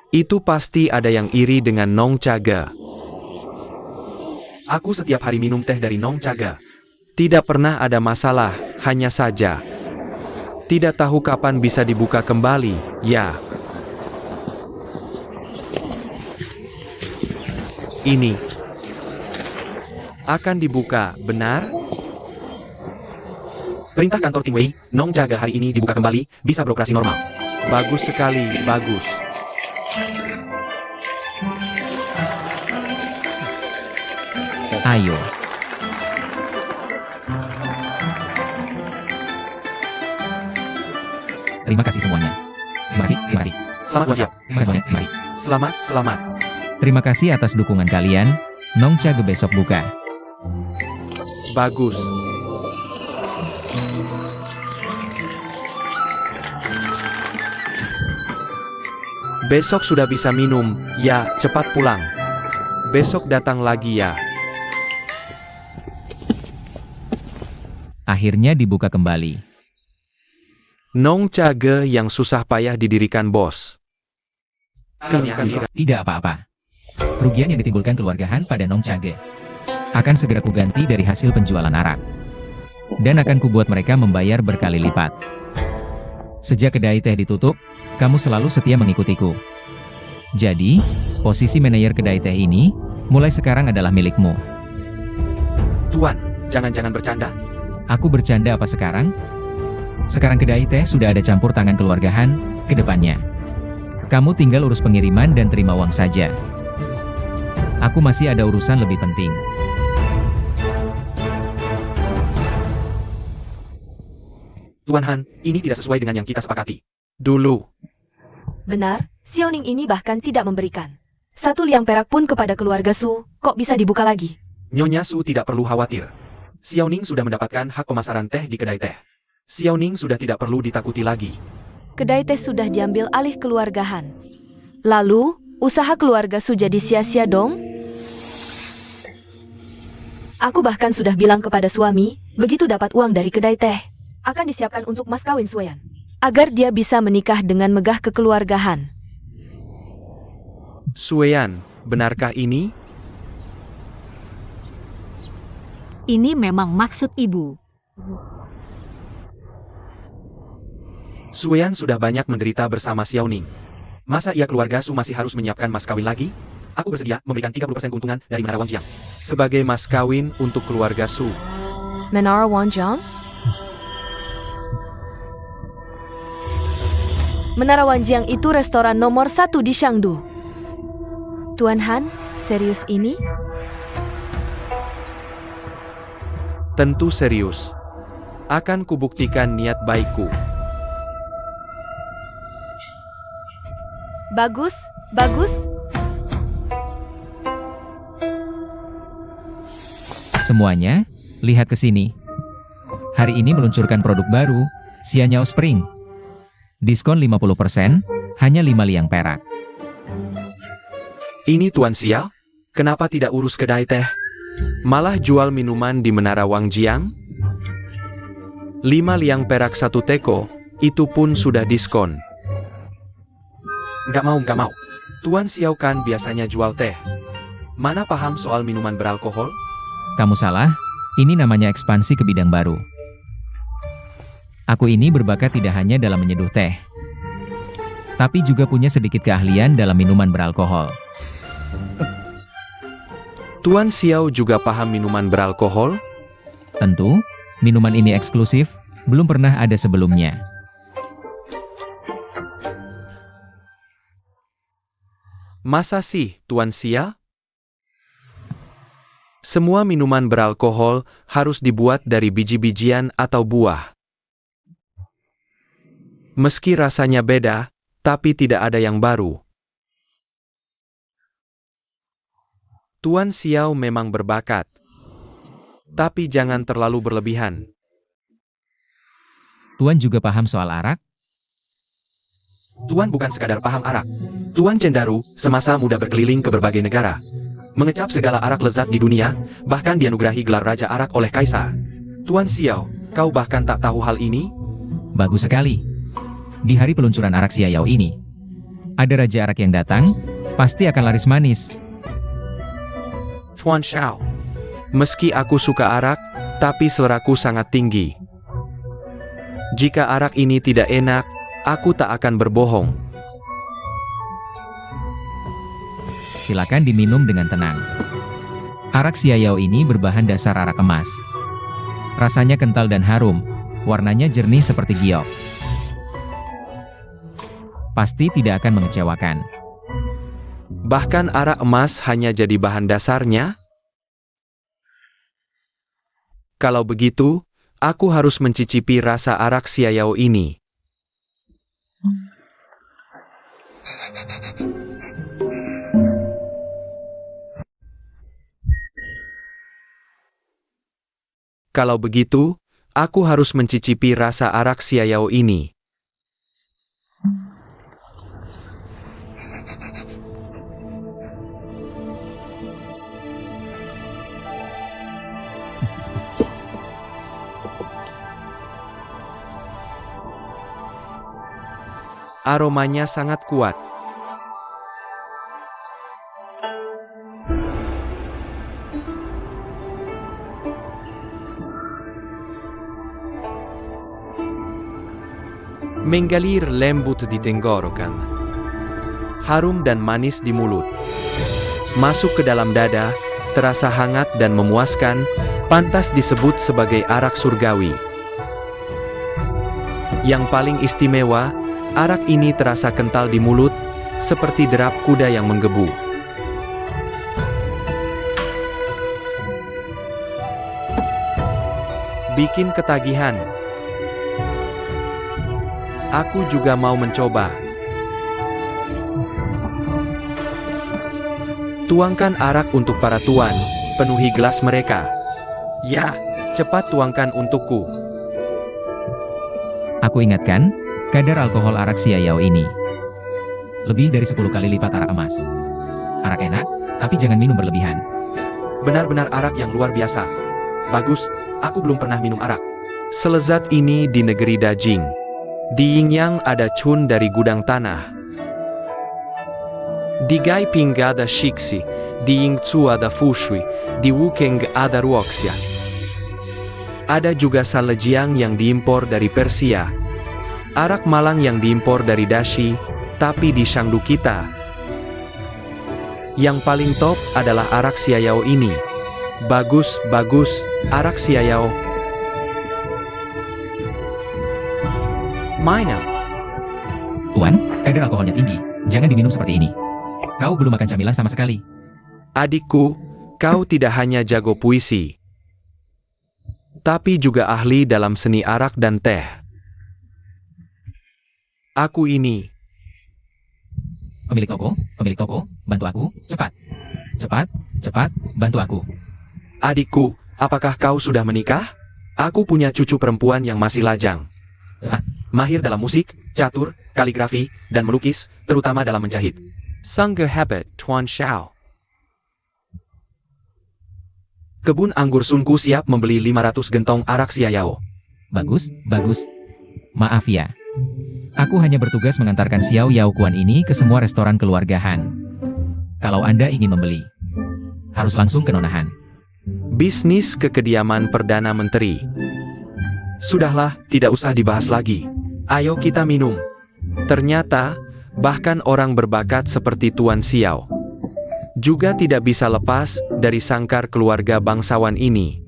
itu pasti ada yang iri dengan Nong Chage. Aku setiap hari minum teh dari Nong Chage. Tidak pernah ada masalah, hanya saja tidak tahu kapan bisa dibuka kembali, ya. Ini akan dibuka, benar? Perintah kantor Tingwei, Nong Chage hari ini dibuka kembali, bisa beroperasi normal. Bagus sekali, bagus. Ayo. Terima kasih semuanya. Terima kasih, terima kasih. Selamat siap. Terima kasih semuanya, terima kasih. Selamat, selamat. Terima kasih atas dukungan kalian. Nong Chage besok buka. Bagus. Besok sudah bisa minum, ya, cepat pulang. Besok datang lagi ya. Akhirnya dibuka kembali. Nong Chage yang susah payah didirikan bos. Tidak apa-apa. Kerugian yang ditimbulkan keluarga Han pada Nong Chage akan segera kuganti dari hasil penjualan arak. Dan akan kubuat mereka membayar berkali lipat. Sejak kedai teh ditutup, kamu selalu setia mengikutiku. Jadi, posisi manajer kedai teh ini, mulai sekarang adalah milikmu. Tuan, jangan-jangan bercanda. Aku bercanda apa sekarang? Sekarang kedai teh sudah ada campur tangan keluarga Han ke depannya. Kamu tinggal urus pengiriman dan terima uang saja. Aku masih ada urusan lebih penting. Tuan Han, ini tidak sesuai dengan yang kita sepakati. Dulu. Benar, Xiaoning ini bahkan tidak memberikan 1 liang perak pun kepada keluarga Su, kok bisa dibuka lagi? Nyonya Su tidak perlu khawatir. Xiaoning sudah mendapatkan hak pemasaran teh di kedai teh. Xiaoning sudah tidak perlu ditakuti lagi. Kedai teh sudah diambil alih keluarga Han. Lalu, usaha keluarga Su jadi sia-sia dong? Aku bahkan sudah bilang kepada suami, begitu dapat uang dari kedai teh, akan disiapkan untuk mas kawin Sueyan, agar dia bisa menikah dengan megah kekeluargaan. Sueyan, benarkah ini? Ini memang maksud ibu. Sueyan sudah banyak menderita bersama Xiaoning. Masa ia keluarga Su masih harus menyiapkan mas kawin lagi? Aku bersedia memberikan 30% keuntungan dari Menara Wangjiang sebagai mas kawin untuk keluarga Su. Menara Wangjiang? Menara Wangjiang itu restoran nomor 1 di Shangdu. Tuan Han, Serius ini? Tentu serius. Akan kubuktikan niat baikku. Bagus, bagus. Semuanya, lihat ke sini. Hari ini meluncurkan produk baru, Xianyao Spring. Diskon 50%, hanya 5 liang perak. Ini Tuan Xiao, kenapa tidak urus kedai teh? Malah jual minuman di Menara Wangjiang? 5 liang perak 1 teko, itu pun sudah diskon. Nggak mau. Tuan Xiao kan biasanya jual teh. Mana paham soal minuman beralkohol? Kamu salah, ini namanya ekspansi ke bidang baru. Aku ini berbakat tidak hanya dalam menyeduh teh, tapi juga punya sedikit keahlian dalam minuman beralkohol. Tuan Xiao juga paham minuman beralkohol? Tentu, minuman ini eksklusif, belum pernah ada sebelumnya. Masa sih, Tuan Xiao? Semua minuman beralkohol harus dibuat dari biji-bijian atau buah. Meski rasanya beda, tapi tidak ada yang baru. Tuan Xiao memang berbakat. Tapi jangan terlalu berlebihan. Tuan juga paham soal arak? Tuan bukan sekadar paham arak. Tuan cendaru semasa muda berkeliling ke berbagai negara. Mengecap segala arak lezat di dunia, bahkan dianugerahi gelar Raja Arak oleh Kaisar. Tuan Xiao, kau bahkan tak tahu hal ini? Bagus sekali. Di hari peluncuran arak Xianyao ini, ada Raja Arak yang datang, pasti akan laris manis. Tuan Xiao, meski aku suka arak, tapi seleraku sangat tinggi. Jika arak ini tidak enak, aku tak akan berbohong. Silakan diminum dengan tenang. Arak Xianyao ini berbahan dasar arak emas. Rasanya kental dan harum, warnanya jernih seperti giok. Pasti tidak akan mengecewakan. Bahkan arak emas hanya jadi bahan dasarnya? Kalau begitu, aku harus mencicipi rasa arak Xianyao ini. Kalau begitu, aku harus mencicipi rasa arak Xianyao ini. Aromanya sangat kuat. Mengalir lembut di tenggorokan. Harum dan manis di mulut. Masuk ke dalam dada, terasa hangat dan memuaskan, pantas disebut sebagai arak surgawi. Yang paling istimewa, arak ini terasa kental di mulut, seperti derap kuda yang menggebu. Bikin ketagihan. Aku juga mau mencoba. Tuangkan arak untuk para tuan, penuhi gelas mereka. Ya, cepat tuangkan untukku. Aku ingatkan, kadar alkohol arak Xianyao ini lebih dari 10 kali lipat arak emas. Arak enak, tapi jangan minum berlebihan. Benar-benar arak yang luar biasa. Bagus, aku belum pernah minum arak. Selezat ini di negeri Dajing. Di Yingyang ada cun dari gudang tanah. Di Gaiping ada Shixi, di Yingzhou ada Fushui, di Wukeng ada Ruoxia. Ada juga Sanlejiang yang diimpor dari Persia. Arak Malang yang diimpor dari Dashi, tapi di Shangdu kita. Yang paling top adalah arak Xianyao ini. Bagus, arak Xianyao. Mainan. Tuan, kadar alkoholnya tinggi, jangan diminum seperti ini. Kau belum makan camilan sama sekali. Adikku, kau tidak hanya jago puisi, tapi juga ahli dalam seni arak dan teh. Aku ini. Pemilik toko, bantu aku, cepat. Cepat, cepat, bantu aku. Adikku, apakah kau sudah menikah? Aku punya cucu perempuan yang masih lajang. Mahir dalam musik, catur, kaligrafi, dan melukis, terutama dalam menjahit. Sangge hebat, Tuan Xiao. Kebun anggur Sunku siap membeli 500 gentong arak Xiao. Bagus, bagus. Maaf ya. Aku hanya bertugas mengantarkan Xiao Yao Kuan ini ke semua restoran keluarga Han. Kalau Anda ingin membeli, harus langsung ke Nona Han. Bisnis ke kediaman Perdana Menteri. Sudahlah, tidak usah dibahas lagi. Ayo kita minum. Ternyata, bahkan orang berbakat seperti Tuan Xiao juga tidak bisa lepas dari sangkar keluarga bangsawan ini.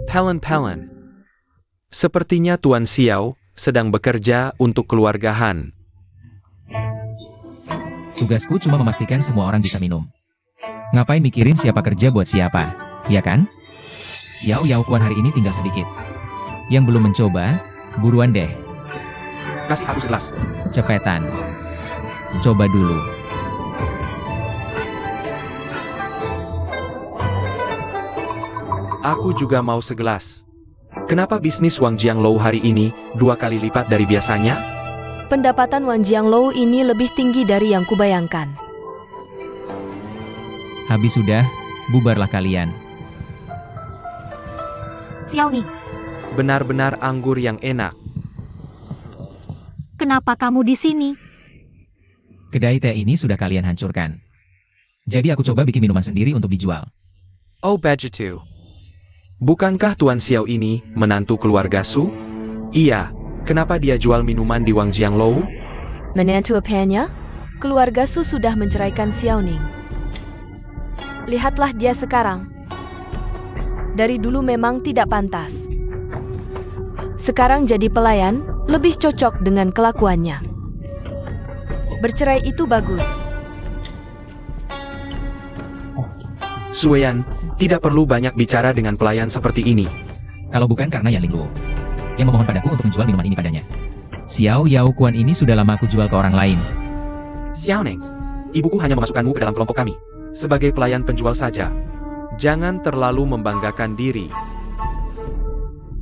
Pelen. Sepertinya Tuan Xiao sedang bekerja untuk keluarga Han. Tugasku cuma memastikan semua orang bisa minum. Ngapain mikirin siapa kerja buat siapa, ya kan? Xiao Yao Kuan hari ini tinggal sedikit. Yang belum mencoba, buruan deh. Kasih aku segelas. Cepetan. Coba dulu. Aku juga mau segelas. Kenapa bisnis Wang Jianglou hari ini 2 kali lipat dari biasanya? Pendapatan Wang Jianglou ini lebih tinggi dari yang kubayangkan. Habis sudah, bubarlah kalian. Xiao Ning, Benar-benar anggur yang enak. kenapa kamu di sini? Kedai teh ini sudah kalian hancurkan. Jadi aku coba bikin minuman sendiri untuk dijual. Oh Bajitu. Bukankah Tuan Xiao ini menantu keluarga Su? Iya, kenapa dia jual minuman di Wang Jianglou? Menantu apanya? Keluarga Su sudah menceraikan Xiao Ning. Lihatlah dia sekarang. Dari dulu memang tidak pantas. Sekarang jadi pelayan, lebih cocok dengan kelakuannya. Bercerai itu bagus. Sueyan, tidak perlu banyak bicara dengan pelayan seperti ini. Kalau bukan karena Yan Lingluo yang memohon padaku untuk menjual minuman ini padanya. Xiao Yao Kuan ini sudah lama aku jual ke orang lain. Xiao Ning, ibuku hanya memasukkanmu ke dalam kelompok kami. Sebagai pelayan penjual saja. Jangan terlalu membanggakan diri.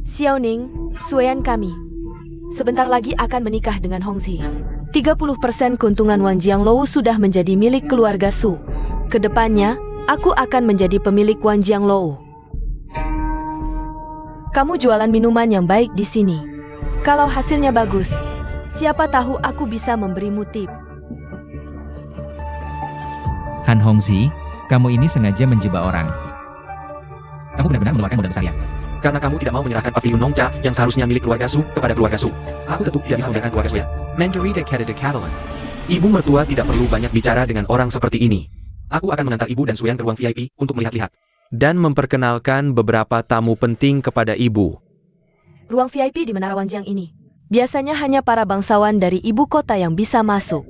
Xiao Ning, Sueyan kami. Sebentar lagi akan menikah dengan Hongxi. 30% keuntungan Wang Jianglou sudah menjadi milik keluarga Su. Kedepannya, aku akan menjadi pemilik Wang Jianglou. Kamu jualan minuman yang baik di sini. Kalau hasilnya bagus, siapa tahu aku bisa memberimu tip. Han Hongxi, kamu ini sengaja menjebak orang. Kamu benar-benar mengeluarkan modal besar ya? Karena kamu tidak mau menyerahkan pavilion Nongcha yang seharusnya milik keluarga Su kepada keluarga Su. Aku tentu tidak bisa membiarkan keluarga Su ya. Mandarita Canada Catalan. Ibu mertua tidak perlu banyak bicara dengan orang seperti ini. Aku akan mengantar ibu dan Suyan ke ruang VIP untuk melihat-lihat. Dan memperkenalkan beberapa tamu penting kepada ibu. Ruang VIP di Menara Wanjiang ini. Biasanya hanya para bangsawan dari ibu kota yang bisa masuk.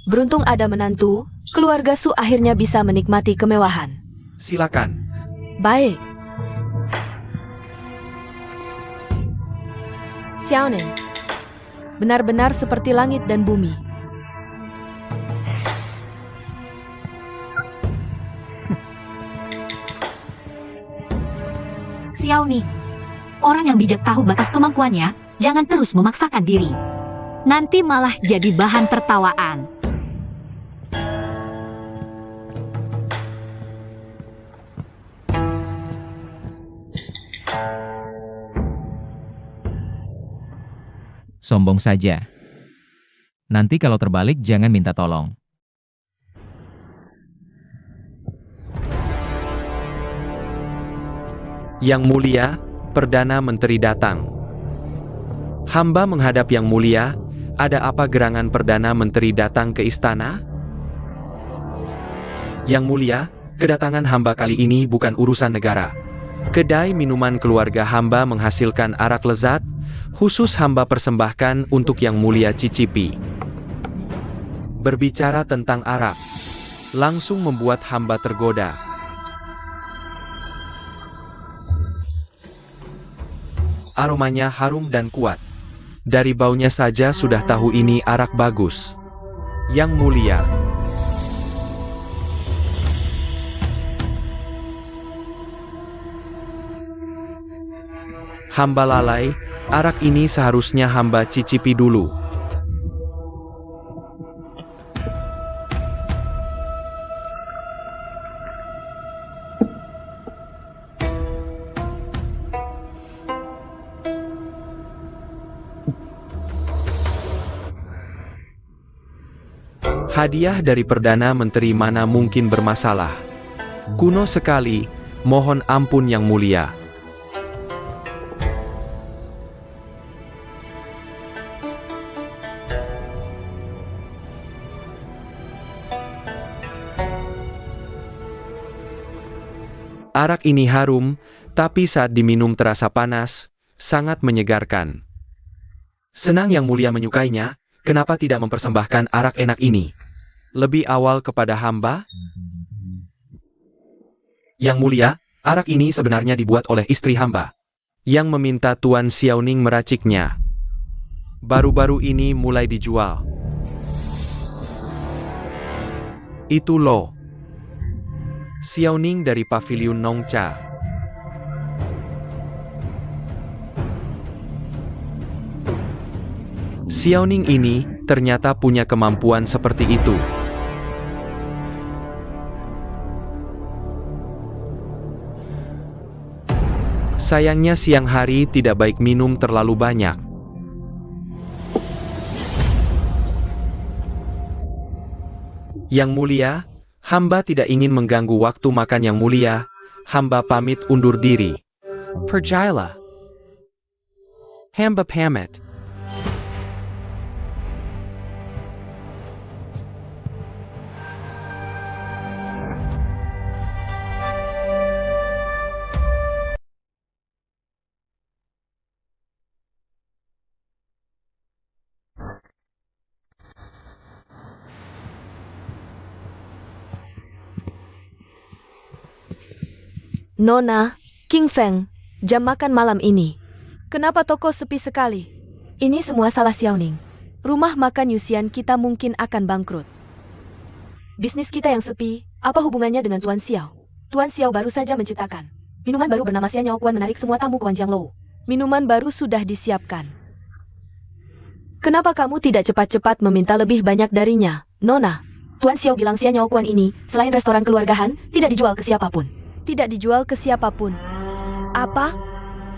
Beruntung ada menantu, keluarga Su akhirnya bisa menikmati kemewahan. Silakan. Baik. Xiao Ning. Benar-benar seperti langit dan bumi. Xiao Ning, orang yang bijak tahu batas kemampuannya, jangan terus memaksakan diri. Nanti malah jadi bahan tertawaan. Sombong saja. Nanti kalau terbalik jangan minta tolong. Yang Mulia, Perdana Menteri datang. Hamba menghadap Yang Mulia, ada apa gerangan Perdana Menteri datang ke istana? Yang Mulia, kedatangan hamba kali ini bukan urusan negara. Kedai minuman keluarga hamba menghasilkan arak lezat, khusus hamba persembahkan untuk Yang Mulia cicipi. Berbicara tentang arak, langsung membuat hamba tergoda. Aromanya harum dan kuat. Dari baunya saja sudah tahu ini arak bagus. Yang mulia, hamba lalai, arak ini seharusnya hamba cicipi dulu. Hadiah dari Perdana Menteri mana mungkin bermasalah. Kuno sekali, mohon ampun Yang Mulia. Arak ini harum, tapi saat diminum terasa panas, sangat menyegarkan. Senang Yang Mulia menyukainya, kenapa tidak mempersembahkan arak enak ini lebih awal kepada hamba? Yang Mulia, arak ini sebenarnya dibuat oleh istri hamba, yang meminta Tuan Xiaoning meraciknya. Baru-baru ini mulai dijual. Itu loh. Xiaoning dari Paviliun Nongcha. Xiaoning ini ternyata punya kemampuan seperti itu. Sayangnya siang hari tidak baik minum terlalu banyak. Yang Mulia, hamba tidak ingin mengganggu waktu makan Yang Mulia, hamba pamit undur diri. Percayalah. Hamba pamit. Nona, King Feng, jam makan malam ini. Kenapa toko sepi sekali? Ini semua salah Xiaoning. Rumah makan Yuxian kita mungkin akan bangkrut. Bisnis kita yang sepi, apa hubungannya dengan Tuan Xiao? Tuan Xiao baru saja menciptakan minuman baru bernama Xia Nyao Kuan menarik semua tamu Kuan Jianglou. Minuman baru sudah disiapkan. Kenapa kamu tidak cepat-cepat meminta lebih banyak darinya, Nona? Tuan Xiao bilang Xia Nyao Kuan ini, selain restoran keluargahan, tidak dijual ke siapapun. Tidak dijual ke siapapun. Apa?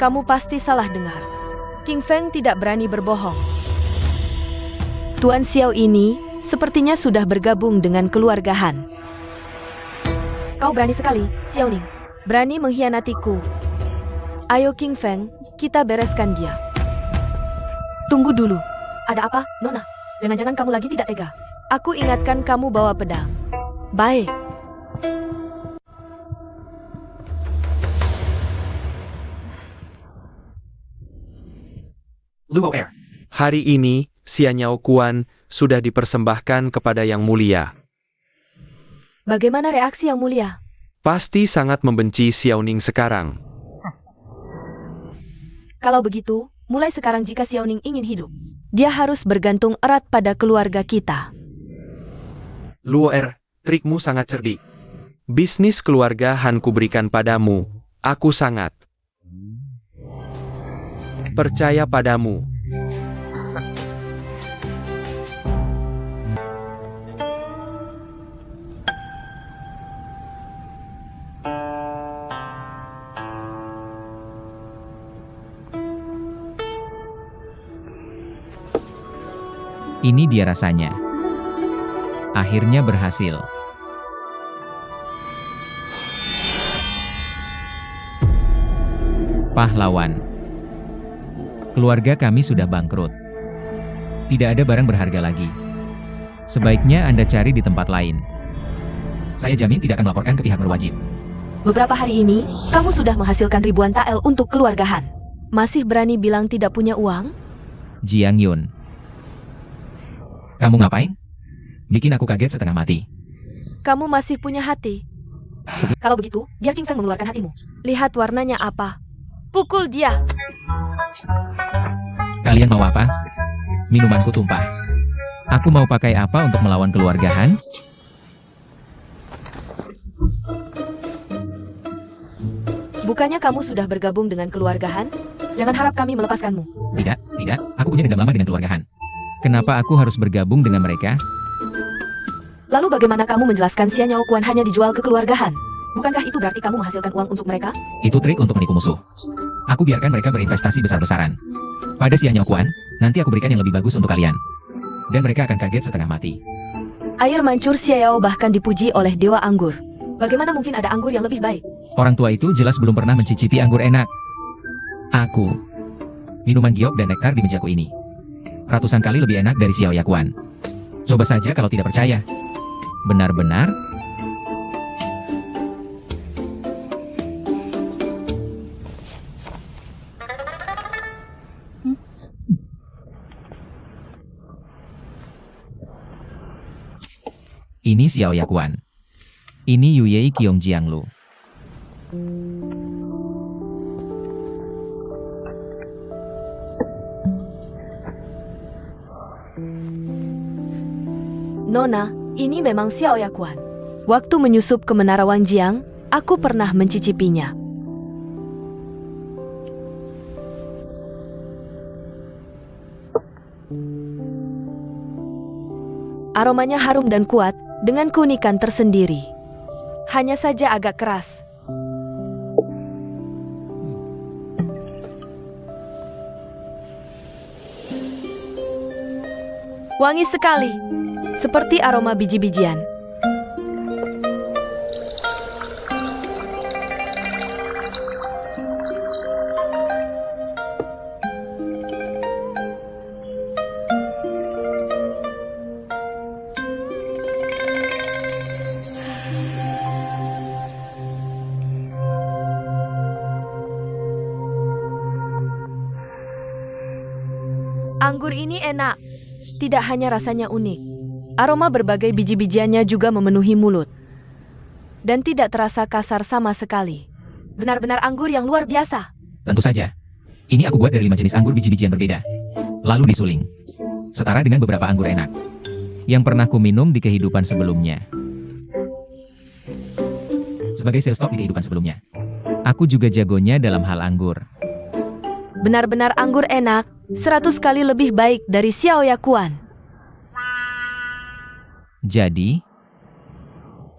Kamu pasti salah dengar. King Feng tidak berani berbohong. Tuan Xiao ini sepertinya sudah bergabung dengan keluarga Han. Kau berani sekali, Xiaoning. Berani mengkhianatiku. Ayo King Feng, kita bereskan dia. Tunggu dulu. Ada apa, Nona? Jangan-jangan kamu lagi tidak tega. Aku ingatkan kamu bawa pedang. Baik. Luo Er. Hari ini, Xia Nyao Kuan sudah dipersembahkan kepada Yang Mulia. Bagaimana reaksi Yang Mulia? Pasti sangat membenci Xiaoning sekarang. Kalau begitu, mulai sekarang jika Xiaoning ingin hidup, dia harus bergantung erat pada keluarga kita. Luo Er, trikmu sangat cerdik. Bisnis keluarga Han kuberikan padamu, aku sangat percaya padamu. Ini dia rasanya. Akhirnya berhasil. Pahlawan. Keluarga kami sudah bangkrut. Tidak ada barang berharga lagi. Sebaiknya Anda cari di tempat lain. Saya jamin tidak akan melaporkan ke pihak berwajib. Beberapa hari ini, kamu sudah menghasilkan ribuan tael untuk keluarga Han. Masih berani bilang tidak punya uang? Jiang Yun. Kamu ngapain? Bikin aku kaget setengah mati. Kamu masih punya hati. Kalau begitu, biar King Feng mengeluarkan hatimu. Lihat warnanya apa. Pukul dia. Kalian mau apa? Minumanku tumpah. Aku mau pakai apa untuk melawan keluarga Han? Bukannya kamu sudah bergabung dengan keluarga Han? Jangan harap kami melepaskanmu. Tidak, aku punya dendam lama dengan keluarga Han. Kenapa aku harus bergabung dengan mereka? Lalu bagaimana kamu menjelaskan Xia Nyao Kuan hanya dijual ke keluarga Han? Bukankah itu berarti kamu menghasilkan uang untuk mereka? Itu trik untuk menipu musuh. Aku biarkan mereka berinvestasi besar-besaran. Pada Xia Nyao Kuan, nanti aku berikan yang lebih bagus untuk kalian. Dan mereka akan kaget setengah mati. Air mancur Xia Yao bahkan dipuji oleh Dewa Anggur. Bagaimana mungkin ada anggur yang lebih baik? Orang tua itu jelas belum pernah mencicipi anggur enak. Aku. Minuman giok dan nektar di mejaku ini. Ratusan kali lebih enak dari Xiao Yakuan. Coba saja kalau tidak percaya. Benar-benar? Ini Xiao Yakuan. Ini Yuyei Qiong Jianglu. Nona, ini memang Xiao Yakuan. Waktu menyusup ke Menara Wangjiang, aku pernah mencicipinya. Aromanya harum dan kuat, dengan keunikan tersendiri. Hanya saja agak keras. Wangi sekali, seperti aroma biji-bijian. Anggur ini enak. Tidak hanya rasanya unik, aroma berbagai biji-bijiannya juga memenuhi mulut. Dan tidak terasa kasar sama sekali. Benar-benar anggur yang luar biasa. Tentu saja. Ini aku buat dari 5 jenis anggur biji-bijian berbeda. Lalu disuling. Setara dengan beberapa anggur enak yang pernah ku minum di kehidupan sebelumnya. Sebagai sales top di kehidupan sebelumnya, aku juga jagonya dalam hal anggur. Benar-benar anggur enak, 100 kali lebih baik dari Xiao Yakuan. Jadi,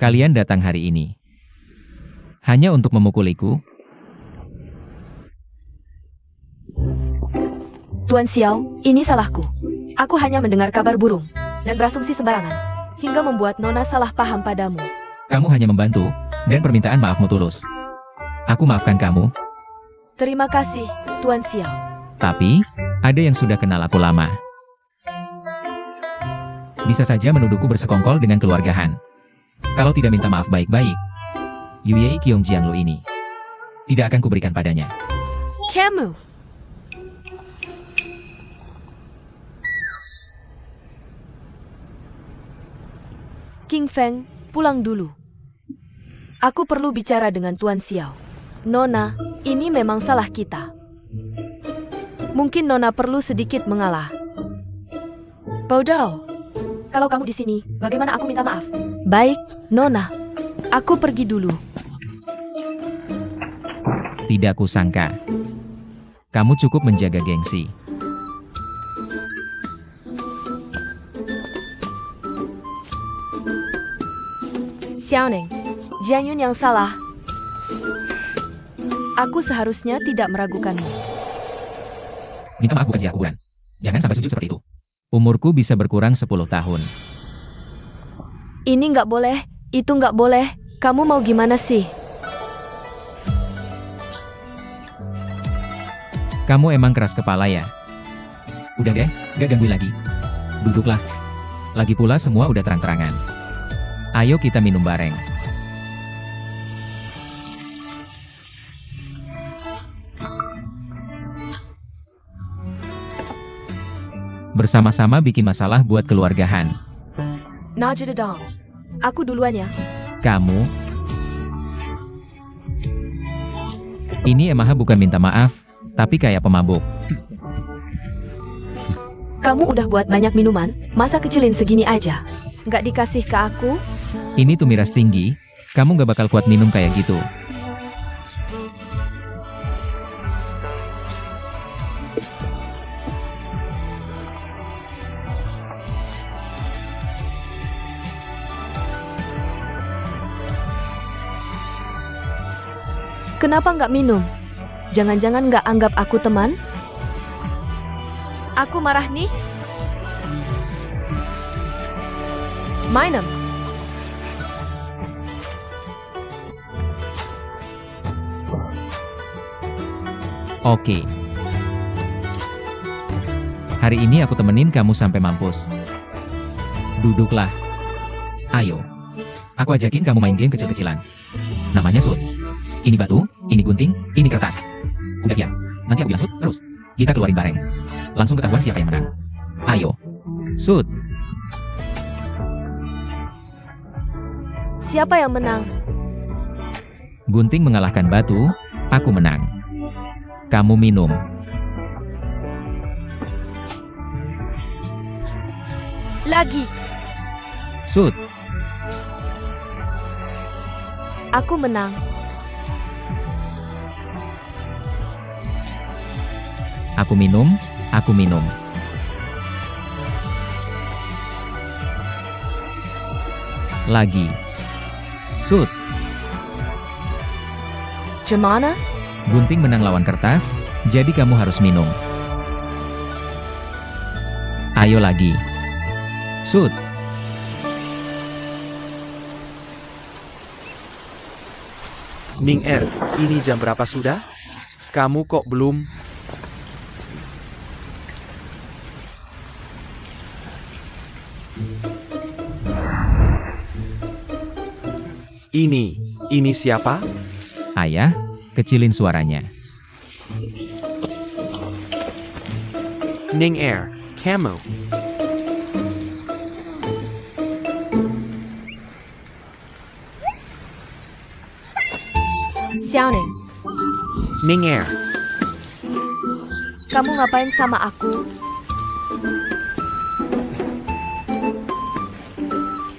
kalian datang hari ini hanya untuk memukuliku? Tuan Xiao, ini salahku. Aku hanya mendengar kabar burung dan berasumsi sembarangan, hingga membuat Nona salah paham padamu. Kamu hanya membantu, dan permintaan maafmu tulus. Aku maafkan kamu. Terima kasih, Tuan Xiao. Tapi, ada yang sudah kenal aku lama. Bisa saja menuduhku bersekongkol dengan keluarga Han. Kalau tidak minta maaf baik-baik, Yuyei Qiong Jianglu ini tidak akan kuberikan padanya. Kamu. King Feng, pulang dulu. Aku perlu bicara dengan Tuan Xiao. Nona, ini memang salah kita. Mungkin Nona perlu sedikit mengalah. Bodoh. Kalau kamu di sini, bagaimana aku minta maaf? Baik, Nona. Aku pergi dulu. Tidak kusangka. Kamu cukup menjaga gengsi. Xiaoning, Jiang Yun yang salah. Aku seharusnya tidak meragukanmu. Minta maaf bukan sia-sia. Jangan sampai sujud seperti itu. Umurku bisa berkurang 10 tahun. Ini nggak boleh, itu nggak boleh. Kamu mau gimana sih? Kamu emang keras kepala ya? Udah deh, gak ganggu lagi. Duduklah. Lagi pula semua udah terang-terangan. Ayo kita minum bareng. Bersama-sama bikin masalah buat keluarga Han. Najidadong. Aku duluan ya. Kamu? Ini Emaha bukan minta maaf, tapi kayak pemabuk. Kamu udah buat banyak minuman, masa kecilin segini aja? Nggak dikasih ke aku? Ini tuh miras tinggi, kamu gak bakal kuat minum kayak gitu. Kenapa nggak minum? Jangan-jangan nggak anggap aku teman? Aku marah nih. Minum. Oke. Hari ini aku temenin kamu sampai mampus. Duduklah. Ayo. Aku ajakin kamu main game kecil-kecilan. Namanya Shoot. Ini batu, ini gunting, ini kertas. Udah ya, nanti aku bilang shoot, terus kita keluarin bareng. Langsung ketahuan siapa yang menang. Ayo, shoot. Siapa yang menang? Gunting mengalahkan batu, aku menang. Kamu minum. Lagi. Shoot. Aku menang. Aku minum, aku minum. Lagi. Shoot. Gimana? Gunting menang lawan kertas, jadi kamu harus minum. Ayo lagi. Shoot. Ning Er, ini jam berapa sudah? Kamu kok belum? Ini siapa? Ayah, kecilin suaranya. Ning Er, kamu. Xiaoning, Ning Er, kamu ngapain sama aku?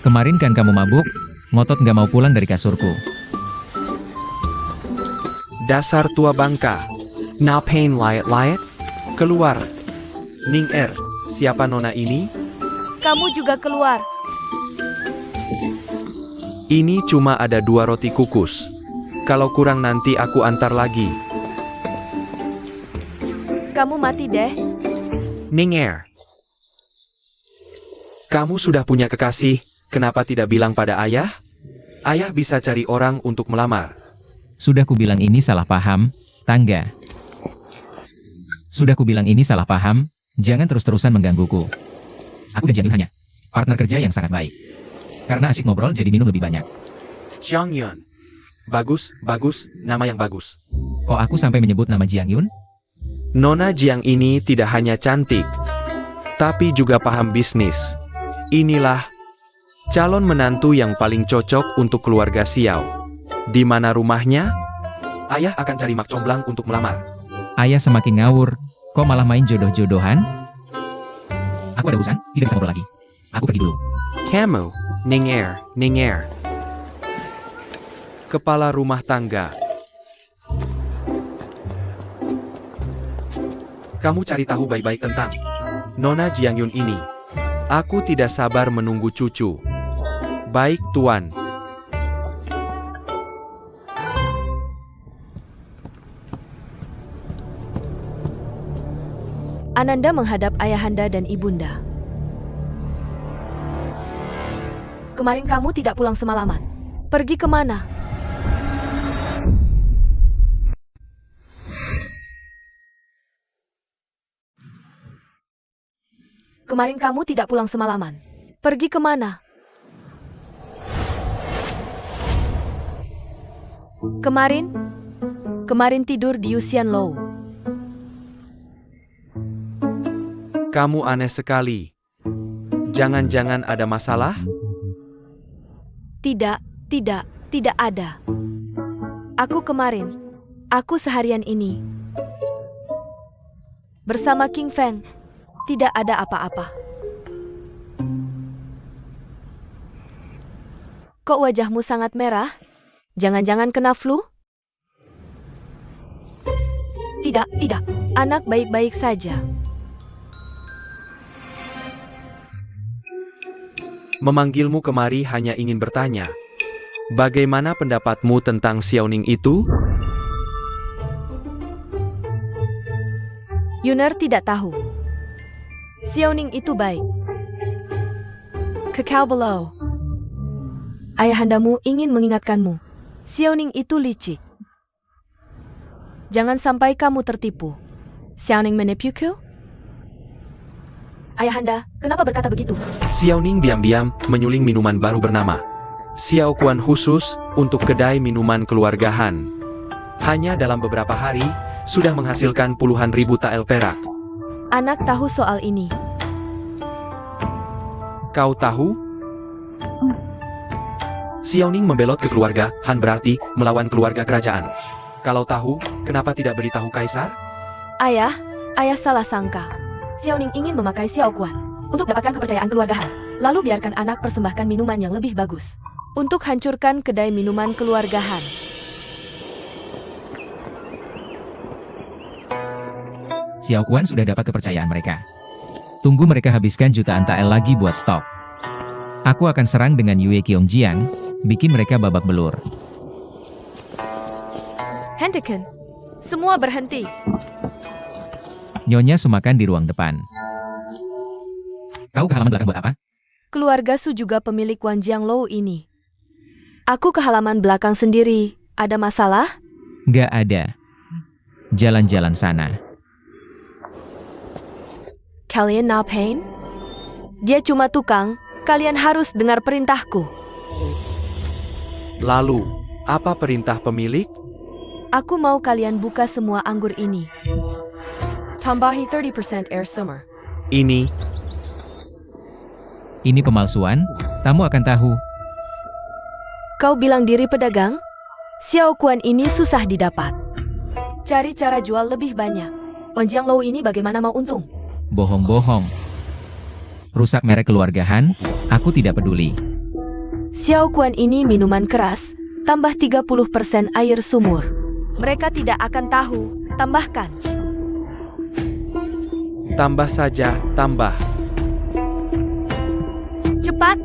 Kemarin kan kamu mabuk, ngotot gak mau pulang dari kasurku. dasar tua bangka. Ngapain layat-layat? Keluar. Ning Er, siapa nona ini? Kamu juga keluar. Ini cuma ada 2 roti kukus. Kalau kurang nanti aku antar lagi. Kamu mati deh. Ning Er, kamu sudah punya kekasih, kenapa tidak bilang pada ayah? Ayah bisa cari orang untuk melamar. Sudah kubilang ini salah paham, tangga. Sudah kubilang ini salah paham, jangan terus-terusan menggangguku. Aku dan Jianyun hanya partner kerja yang sangat baik. Karena asik ngobrol jadi minum lebih banyak. Jiangyun. Bagus, nama yang bagus. Kok aku sampai menyebut nama Jiangyun? Nona Jiang ini tidak hanya cantik, tapi juga paham bisnis. Inilah calon menantu yang paling cocok untuk keluarga Xiao. Di mana rumahnya? Ayah akan cari mak comblang untuk melamar. Ayah semakin ngawur, kok malah main jodoh-jodohan? Aku ada urusan, tidak bisa ngobrol lagi. Aku pergi dulu. Kamu, Ning Er. Kepala rumah tangga. Kamu cari tahu baik-baik tentang Nona Jiangyun ini. Aku tidak sabar menunggu cucu. Baik, Tuan. Ananda menghadap ayahanda dan ibunda. Kemarin kamu tidak pulang semalaman. Pergi kemana? Kemarin kamu tidak pulang semalaman. Pergi kemana? Kemarin tidur di Yuxian Lou. Kamu aneh sekali. Jangan-jangan ada masalah? Tidak ada. Aku seharian ini bersama King Feng. Tidak ada apa-apa. Kok wajahmu sangat merah? Jangan-jangan kena flu? Tidak. Anak baik-baik saja. Memanggilmu kemari hanya ingin bertanya. Bagaimana pendapatmu tentang Xiaoning itu? Yuner tidak tahu. Xiaoning itu baik. Kekal belau. Ayahandamu ingin mengingatkanmu. Xiaoning itu licik. Jangan sampai kamu tertipu. Xiaoning menipuku? Ayahanda, kenapa berkata begitu? Xiaoning diam-diam menyuling minuman baru bernama Xiao Kuan khusus untuk kedai minuman keluarga Han. Hanya dalam beberapa hari, sudah menghasilkan puluhan ribu tael perak. Anak tahu soal ini. Kau tahu? Xiaoning membelot ke keluarga Han berarti melawan keluarga kerajaan. Kalau tahu, kenapa tidak beritahu Kaisar? Ayah salah sangka. Xiaoning ingin memakai Xiao Kuan untuk dapatkan kepercayaan keluarga Han. Lalu biarkan anak persembahkan minuman yang lebih bagus untuk hancurkan kedai minuman keluarga Han. Xiao Kuan sudah dapat kepercayaan mereka. Tunggu mereka habiskan jutaan tael lagi buat stok. Aku akan serang dengan Yue Qiongjiang, bikin mereka babak belur. Hentikan. Semua berhenti. Nyonya semakan di ruang depan. Kau ke halaman belakang buat apa? Keluarga Su juga pemilik Wan Jianglou ini. Aku ke halaman belakang sendiri. Ada masalah? Gak ada. Jalan-jalan sana. Kalian ngapain? Dia cuma tukang. Kalian harus dengar perintahku. Lalu, apa perintah pemilik? Aku mau kalian buka semua anggur ini. Tambahi 30% air summer. Ini pemalsuan, kamu akan tahu. Kau bilang diri pedagang? Xiao Kuan ini susah didapat. Cari cara jual lebih banyak. Wan Jianglou ini bagaimana mau untung? Bohong-bohong. Rusak merek keluarga Han, aku tidak peduli. Xiao Kuan ini minuman keras, tambah 30% air sumur. Mereka tidak akan tahu, tambahkan. tambah saja, tambah. Cepat!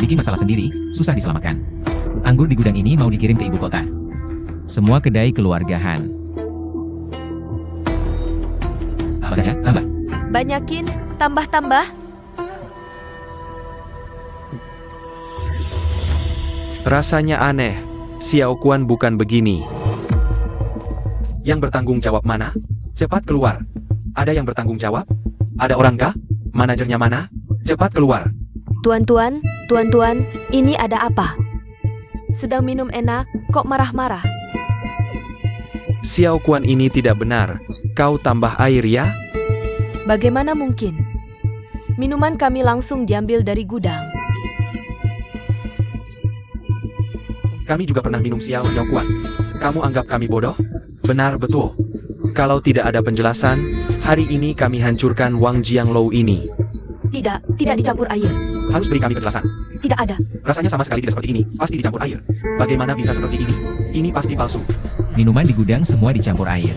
Bikin masalah sendiri, susah diselamatkan. Anggur di gudang ini mau dikirim ke ibu kota. Semua kedai keluarga Han. Tambah saja, tambah. Banyakin, tambah-tambah. Rasanya aneh, Xiao Kuan bukan begini. Yang bertanggung jawab mana? Cepat keluar. Ada yang bertanggung jawab? Ada orang kah? Manajernya mana? Cepat keluar. Tuan-tuan, ini ada apa? Sedang minum enak, kok marah-marah? Xiao Kuan ini tidak benar. Kau tambah air ya? Bagaimana mungkin? Minuman kami langsung diambil dari gudang. Kami juga pernah minum Xiao Kuan. Kamu anggap kami bodoh? Benar betul. Kalau tidak ada penjelasan, hari ini kami hancurkan Wang Jianglou ini. Tidak dicampur air. Harus beri kami penjelasan. Tidak ada. Rasanya sama sekali tidak seperti ini, pasti dicampur air. Bagaimana bisa seperti ini? Ini pasti palsu. Minuman di gudang semua dicampur air.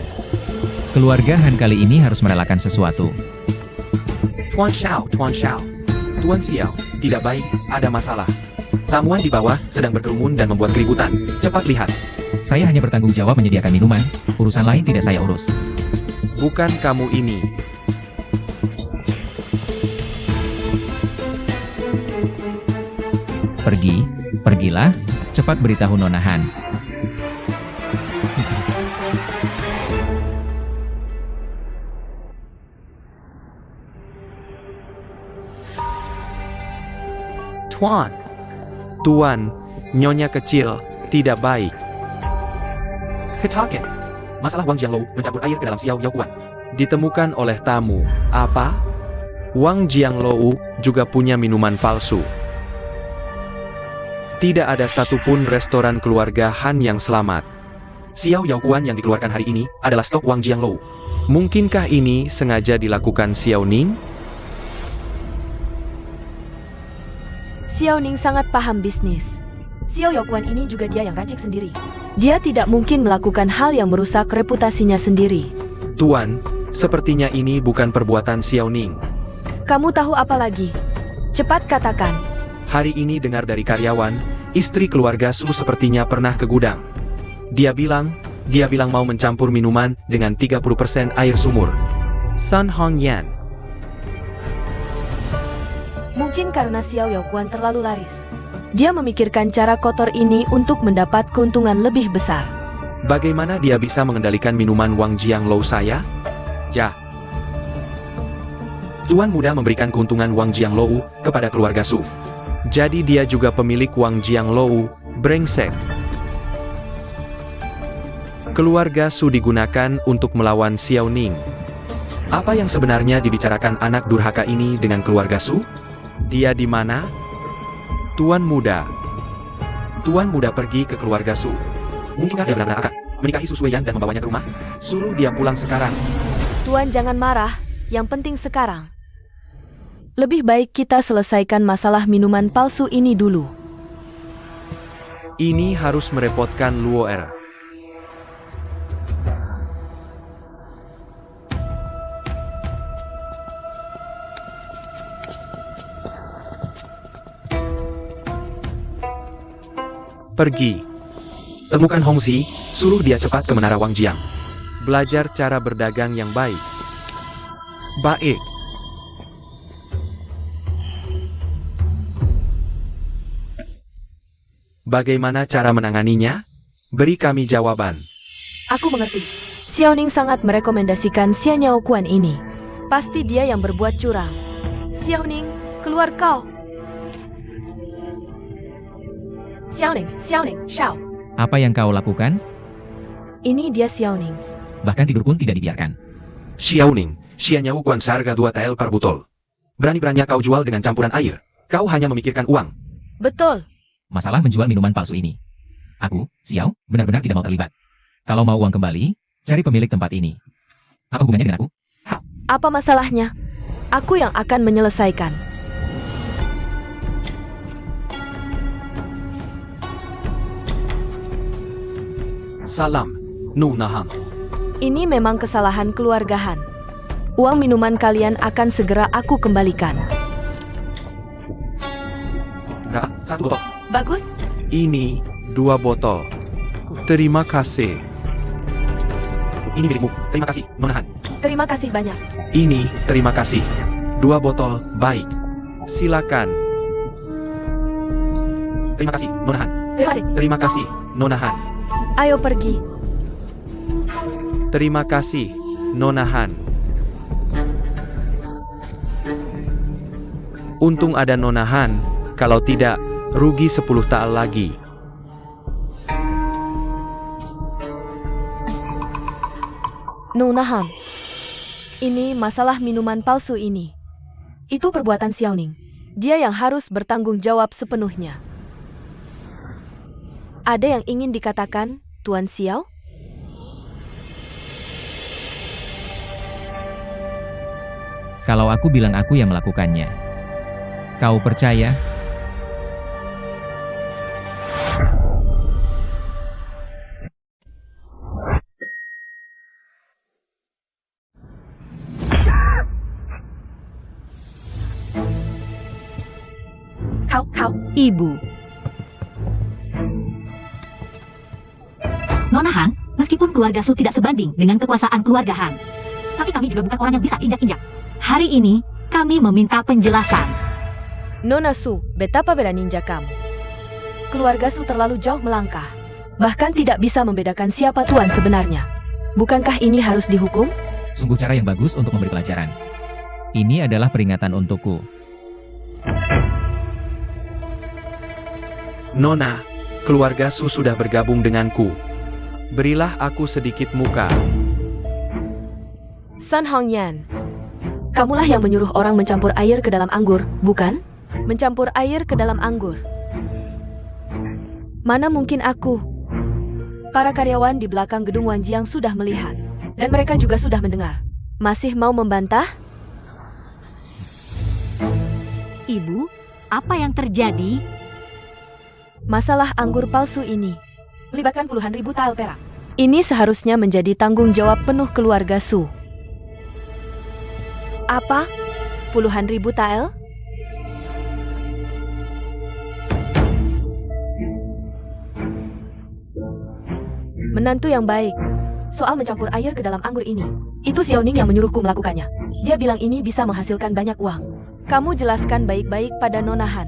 Keluarga Han kali ini harus merelakan sesuatu. Tuan Xiao. Tuan Xiao, tidak baik, ada masalah. Tamuan di bawah sedang berkerumun dan membuat keributan. Cepat lihat. Saya hanya bertanggung jawab menyediakan minuman, urusan lain tidak saya urus. Bukan kamu ini. Pergilah, cepat beritahu Nona Han. Tuan, Nyonya kecil, tidak baik. Ketaken. Masalah Wang Jianglou mencampur air ke dalam Xiao Yaoguan. Ditemukan oleh tamu. Apa? Wang Jianglou juga punya minuman palsu. Tidak ada satupun restoran keluarga Han yang selamat. Xiao Yaoguan yang dikeluarkan hari ini adalah stok Wang Jianglou. Mungkinkah ini sengaja dilakukan Xiao Ning? Xiao Ning sangat paham bisnis. Xiao Yaoguan ini juga dia yang racik sendiri. Dia tidak mungkin melakukan hal yang merusak reputasinya sendiri. Tuan, sepertinya ini bukan perbuatan Xiao Ning. Kamu tahu apa lagi? Cepat katakan. Hari ini dengar dari karyawan, istri keluarga Su sepertinya pernah ke gudang. Dia bilang mau mencampur minuman dengan 30% air sumur. Sun Hongyan. Mungkin karena Xiao Yaoguan terlalu laris. Dia memikirkan cara kotor ini untuk mendapat keuntungan lebih besar. Bagaimana dia bisa mengendalikan minuman Wang Jianglou saya? Ya. Tuan muda memberikan keuntungan Wang Jianglou kepada keluarga Su. Jadi dia juga pemilik Wang Jianglou, brengsek. Keluarga Su digunakan untuk melawan Xiao Ning. Apa yang sebenarnya dibicarakan anak durhaka ini dengan keluarga Su? Dia di mana? Tuan muda pergi ke keluarga Su. Mungkinkah dia benar-benar akan menikahi Su Suiyan dan membawanya ke rumah? Suruh dia pulang sekarang. Tuan jangan marah, yang penting sekarang. Lebih baik kita selesaikan masalah minuman palsu ini dulu. Ini harus merepotkan Luo'er. Pergi. Temukan Hongxi, suruh dia cepat ke Menara Wang Jiang. Belajar cara berdagang yang baik. Baik. Bagaimana cara menanganinya? Beri kami jawaban. Aku mengerti. Xiao Ning sangat merekomendasikan Xiao Yaoguan ini. Pasti dia yang berbuat curang. Xiao Ning, keluar kau. Xiao Ning, Xiao. Apa yang kau lakukan? Ini dia Xiao Ning. Bahkan tidur pun tidak dibiarkan. Xiao Ning, Xiao Yaoguan seharga 2 TL per botol. Berani-beraninya kau jual dengan campuran air. Kau hanya memikirkan uang. Betul. Masalah menjual minuman palsu ini. Aku, Xiao, benar-benar tidak mau terlibat. Kalau mau uang kembali, cari pemilik tempat ini. Apa hubungannya dengan aku? Apa masalahnya? Aku yang akan menyelesaikan. Salam, Nona Han. Ini memang kesalahan keluarga Han. Uang minuman kalian akan segera aku kembalikan. Berapa? 1 botol. Bagus? Ini 2 botol. Terima kasih. Ini milikmu. Terima kasih, Nona Han. Terima kasih banyak. Ini, terima kasih. 2 botol, baik. Silakan. Terima kasih, Nona Han. Terima kasih. Terima kasih, Nona Han. Ayo pergi. Terima kasih, Nona Han. Untung ada Nona Han, kalau tidak, rugi 10 tael lagi. Nona Han. Ini masalah minuman palsu ini. Itu perbuatan Xiao Ning. Dia yang harus bertanggung jawab sepenuhnya. Ada yang ingin dikatakan, Tuan Xiao? Kalau aku bilang aku yang melakukannya, kau percaya? Kau, Ibu. Nona Han, meskipun keluarga Su tidak sebanding dengan kekuasaan keluarga Han, tapi kami juga bukan orang yang bisa injak-injak. Hari ini, kami meminta penjelasan. Nona Su, betapa beraninya kamu. Keluarga Su terlalu jauh melangkah. Bahkan tidak bisa membedakan siapa tuan sebenarnya. Bukankah ini harus dihukum? Sungguh cara yang bagus untuk memberi pelajaran. Ini adalah peringatan untukku. Nona, keluarga Su sudah bergabung denganku. Berilah aku sedikit muka. Sun Hongyan, kamulah yang menyuruh orang mencampur air ke dalam anggur, bukan? Mencampur air ke dalam anggur. Mana mungkin aku? Para karyawan di belakang gedung Wanjiang sudah melihat, dan mereka juga sudah mendengar. Masih mau membantah? Ibu, apa yang terjadi? Masalah anggur palsu ini melibatkan puluhan ribu tael perak. Ini seharusnya menjadi tanggung jawab penuh keluarga Su. Apa? Puluhan ribu tael? Menantu yang baik. Soal mencampur air ke dalam anggur ini, itu Xiaoning yang menyuruhku melakukannya. Dia bilang ini bisa menghasilkan banyak uang. Kamu jelaskan baik-baik pada Nona Han.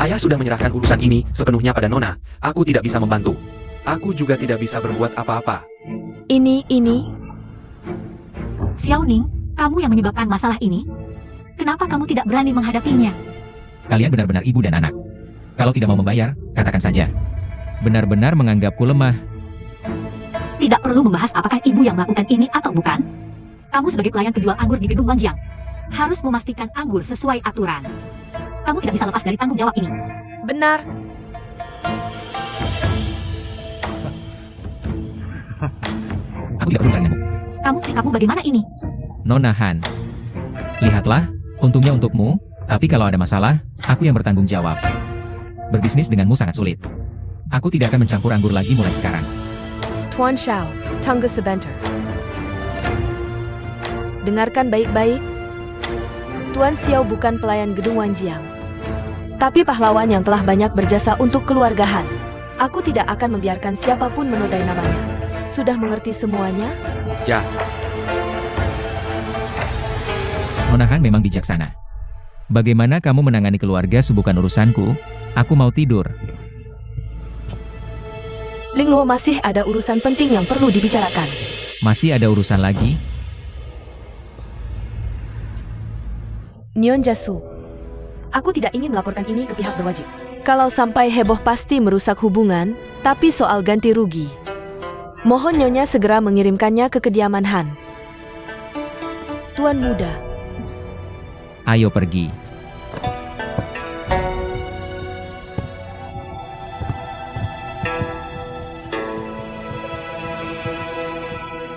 Ayah sudah menyerahkan urusan ini sepenuhnya pada Nona. Aku tidak bisa membantu. Aku juga tidak bisa berbuat apa-apa. Ini. Xiaoning, kamu yang menyebabkan masalah ini? Kenapa kamu tidak berani menghadapinya? Kalian benar-benar ibu dan anak. Kalau tidak mau membayar, katakan saja. Benar-benar menganggapku lemah. Tidak perlu membahas apakah ibu yang melakukan ini atau bukan. Kamu sebagai pelayan penjual anggur di gedung Wanjiang harus memastikan anggur sesuai aturan. Kamu tidak bisa lepas dari tanggung jawab ini. Benar. Aku tidak berurusan denganmu. Sikapmu bagaimana ini? Nona Han. Lihatlah, untungnya untukmu, tapi kalau ada masalah, aku yang bertanggung jawab. Berbisnis denganmu sangat sulit. Aku tidak akan mencampur anggur lagi mulai sekarang. Tuan Xiao, tunggu sebentar. Dengarkan baik-baik. Tuan Xiao bukan pelayan gedung Wanjiang, tapi pahlawan yang telah banyak berjasa untuk keluarga Han. Aku tidak akan membiarkan siapapun menodai namanya. Sudah mengerti semuanya? Ya, Nona Han memang bijaksana. Bagaimana kamu menangani keluarga bukan urusanku? Aku mau tidur. Ling Luo masih ada urusan penting yang perlu dibicarakan. Masih ada urusan lagi? Nyon Jasu, aku tidak ingin melaporkan ini ke pihak berwajib. Kalau sampai heboh pasti merusak hubungan, tapi soal ganti rugi, mohon Nyonya segera mengirimkannya ke kediaman Han. Tuan muda, Ayo pergi.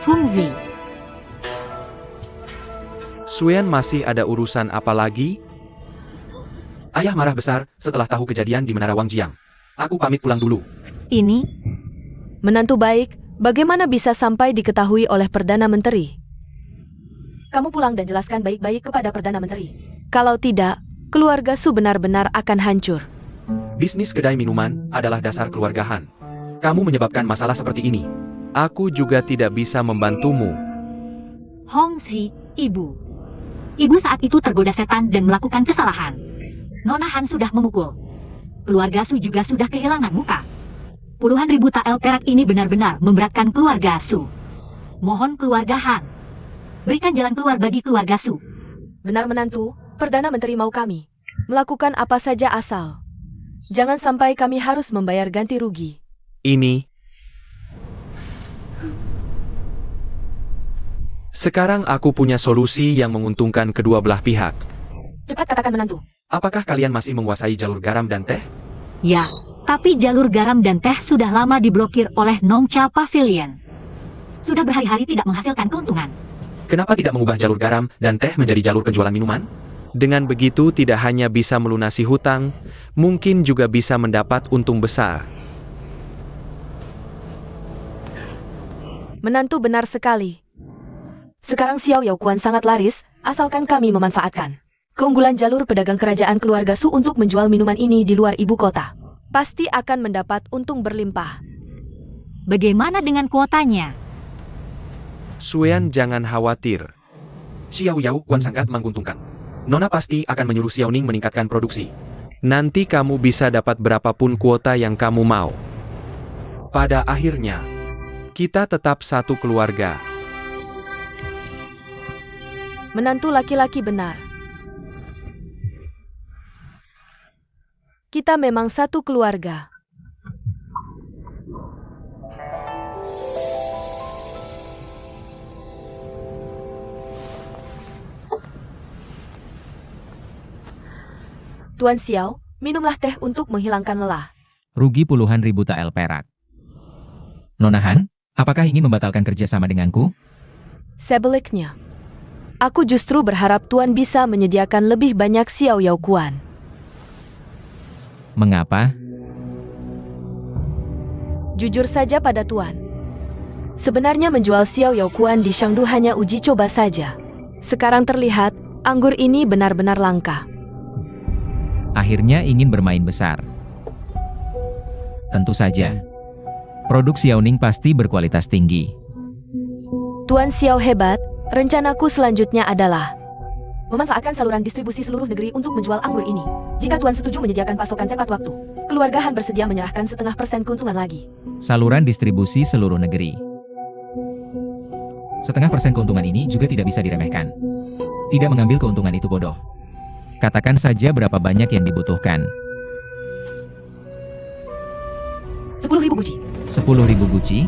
Fungzi, Suen masih ada urusan apa lagi? Ayah marah besar setelah tahu kejadian di Menara Wanjiang. Aku pamit pulang dulu. ini menantu baik, bagaimana bisa sampai diketahui oleh Perdana Menteri? Kamu pulang dan jelaskan baik-baik kepada Perdana Menteri. Kalau tidak, keluarga Su benar-benar akan hancur. Bisnis kedai minuman adalah dasar keluarga Han. Kamu menyebabkan masalah seperti ini. Aku juga tidak bisa membantumu. Hongzi, ibu. Ibu saat itu tergoda setan dan melakukan kesalahan. Nona Han sudah memukul. Keluarga Su juga sudah kehilangan muka. Puluhan ribu tael perak ini benar-benar memberatkan keluarga Su. Mohon keluarga Han, berikan jalan keluar bagi keluarga Su. Benar menantu, Perdana Menteri mau kami melakukan apa saja asal jangan sampai kami harus membayar ganti rugi. Ini. Sekarang aku punya solusi yang menguntungkan kedua belah pihak. Cepat katakan menantu. Apakah kalian masih menguasai jalur garam dan teh? Ya, tapi jalur garam dan teh sudah lama diblokir oleh Nongcha Pavilion. Sudah berhari-hari tidak menghasilkan keuntungan. Kenapa tidak mengubah jalur garam dan teh menjadi jalur penjualan minuman? Dengan begitu tidak hanya bisa melunasi hutang, mungkin juga bisa mendapat untung besar. Menantu benar sekali. Sekarang Xiao Yaokuan sangat laris, asalkan kami memanfaatkan keunggulan jalur pedagang kerajaan keluarga Su untuk menjual minuman ini di luar ibu kota. Pasti akan mendapat untung berlimpah. Bagaimana dengan kuotanya? Suen jangan khawatir. Xiao Yaokuan sangat menguntungkan. Nona pasti akan menyuruh Xiaoning meningkatkan produksi. Nanti kamu bisa dapat berapapun kuota yang kamu mau. Pada akhirnya, kita tetap satu keluarga. Menantu laki-laki benar. Kita memang satu keluarga. Tuan Xiao, minumlah teh untuk menghilangkan lelah. Rugi puluhan ribu tael perak. Nona Han, apakah ingin membatalkan kerjasama denganku? Sebaliknya, aku justru berharap Tuan bisa menyediakan lebih banyak Xiao Yao Kuan. Mengapa? Jujur saja pada Tuan. Sebenarnya menjual Xiao Yao Kuan di Shangdu hanya uji coba saja. Sekarang terlihat, anggur ini benar-benar langka. Akhirnya ingin bermain besar. Tentu saja. Produk Xiaoning pasti berkualitas tinggi. Tuan Xiao hebat, rencanaku selanjutnya adalah memanfaatkan saluran distribusi seluruh negeri untuk menjual anggur ini. Jika Tuan setuju menyediakan pasokan tepat waktu, keluarga Han bersedia menyerahkan 0,5% keuntungan lagi. Saluran distribusi seluruh negeri. 0,5% keuntungan ini juga tidak bisa diremehkan. Tidak mengambil keuntungan itu bodoh. Katakan saja berapa banyak yang dibutuhkan. 10.000 guci. 10.000 guci?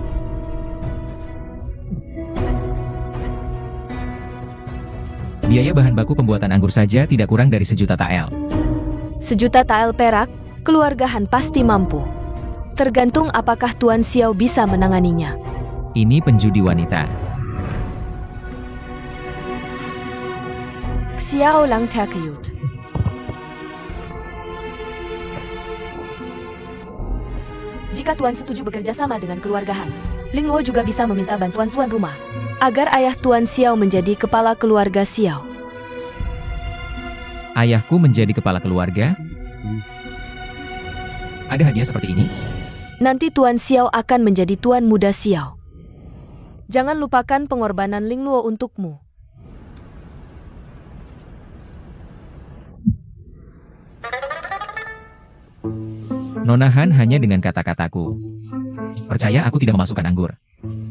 Biaya bahan baku pembuatan anggur saja tidak kurang dari 1 juta tael. 1 juta tael perak, keluarga Han pasti mampu. Tergantung apakah Tuan Xiao bisa menanganinya. Ini penjudi wanita. Xiao Lang Takeyut. Jika Tuan setuju bekerja sama dengan keluarga Han, Ling Luo juga bisa meminta bantuan tuan rumah, agar ayah Tuan Xiao menjadi kepala keluarga Xiao. Ayahku menjadi kepala keluarga? Ada hadiah seperti ini? Nanti Tuan Xiao akan menjadi Tuan Muda Xiao. Jangan lupakan pengorbanan Ling Luo untukmu. Nona Han hanya dengan kata-kataku. Percaya aku tidak memasukkan anggur.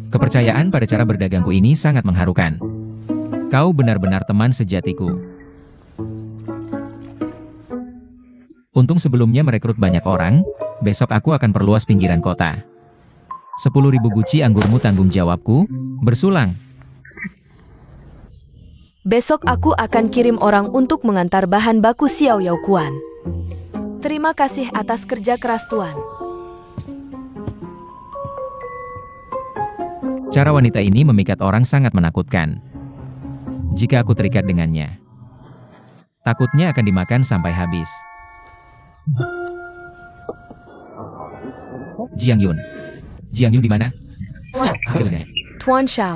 Kepercayaan pada cara berdagangku ini sangat mengharukan. Kau benar-benar teman sejatiku. Untung sebelumnya merekrut banyak orang, besok aku akan perluas pinggiran kota. 10.000 guci anggurmu tanggung jawabku, bersulang. Besok aku akan kirim orang untuk mengantar bahan baku Xiao Yao Kuan. Terima kasih atas kerja keras Tuan. Cara wanita ini memikat orang sangat menakutkan. Jika aku terikat dengannya, takutnya akan dimakan sampai habis. Jiang Yun. Jiang Yun di mana? Tuan Xiao.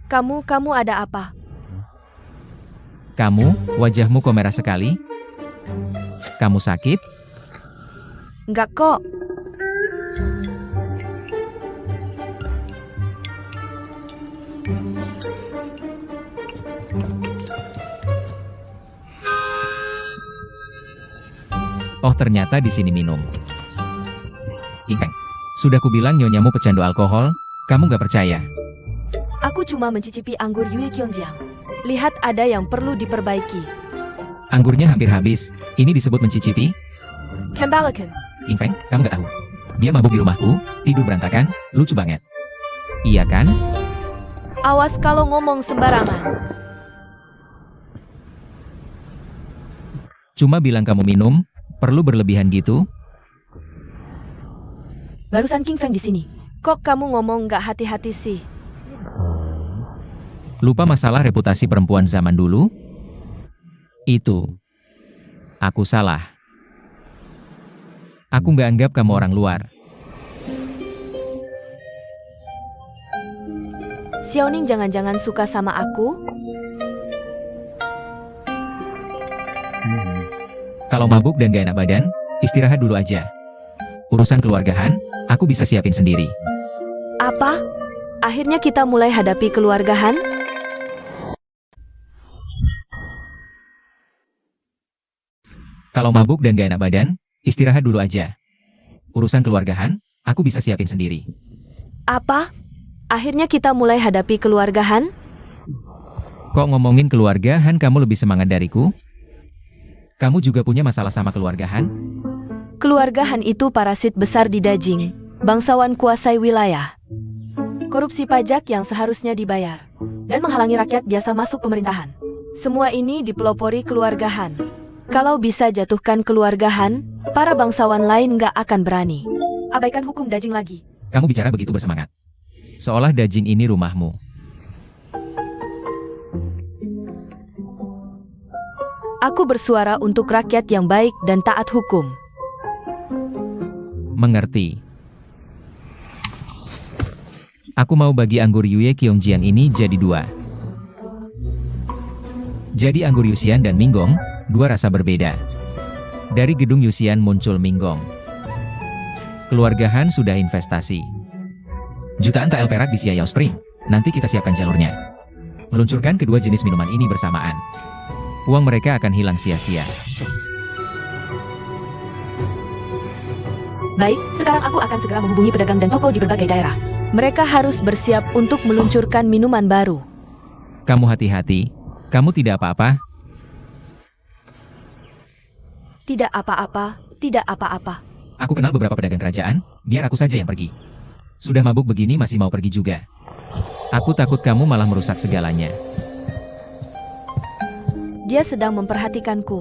Kamu ada apa? Kamu, wajahmu kok merah sekali? Kamu sakit? Enggak kok. Oh ternyata di sini minum. Ingkeng, sudah kubilang nyonyamu pecandu alkohol, kamu gak percaya. Aku cuma mencicipi anggur Yue Qiongjiang. Lihat ada yang perlu diperbaiki. Anggurnya hampir habis, ini disebut mencicipi? Kembalikan. Ingfeng, kamu gak tahu. Dia mabuk di rumahku, tidur berantakan, lucu banget. Iya kan? Awas kalau ngomong sembarangan. Cuma bilang kamu minum, perlu berlebihan gitu? Barusan King Feng di sini. Kok kamu ngomong nggak hati-hati sih? Lupa masalah reputasi perempuan zaman dulu? Itu. Aku salah. Aku nggak anggap kamu orang luar. Xiaoning jangan-jangan suka sama aku? Kalau mabuk dan gak enak badan, istirahat dulu aja. Urusan keluarga Han, aku bisa siapin sendiri. Apa? Akhirnya kita mulai hadapi keluarga Han? Kalau mabuk dan gak enak badan, istirahat dulu aja. Urusan keluarga Han, aku bisa siapin sendiri. Apa? Akhirnya kita mulai hadapi keluarga Han? Kok ngomongin keluarga Han kamu lebih semangat dariku? Kamu juga punya masalah sama keluarga Han? Keluarga Han itu parasit besar di Dajing, bangsawan kuasai wilayah. Korupsi pajak yang seharusnya dibayar, dan menghalangi rakyat biasa masuk pemerintahan. Semua ini dipelopori keluarga Han. Kalau bisa jatuhkan keluarga Han, para bangsawan lain nggak akan berani. Abaikan hukum Dajing lagi. Kamu bicara begitu bersemangat. Seolah Dajing ini rumahmu. Aku bersuara untuk rakyat yang baik dan taat hukum. Mengerti. Aku mau bagi anggur Yue Qiongjiang ini jadi 2. Jadi anggur Yuxian dan Minggong, 2 rasa berbeda. Dari gedung Yuxian muncul Minggong. Keluarga Han sudah investasi. Jutaan tael perak di Xiayao Spring. Nanti kita siapkan jalurnya. Meluncurkan kedua jenis minuman ini bersamaan. Uang mereka akan hilang sia-sia. Baik, sekarang aku akan segera menghubungi pedagang dan toko di berbagai daerah. Mereka harus bersiap untuk meluncurkan minuman baru. Kamu hati-hati. Kamu tidak apa-apa? Tidak apa-apa, tidak apa-apa. Aku kenal beberapa pedagang kerajaan, biar aku saja yang pergi. Sudah mabuk begini masih mau pergi juga. Aku takut kamu malah merusak segalanya. Dia sedang memperhatikanku.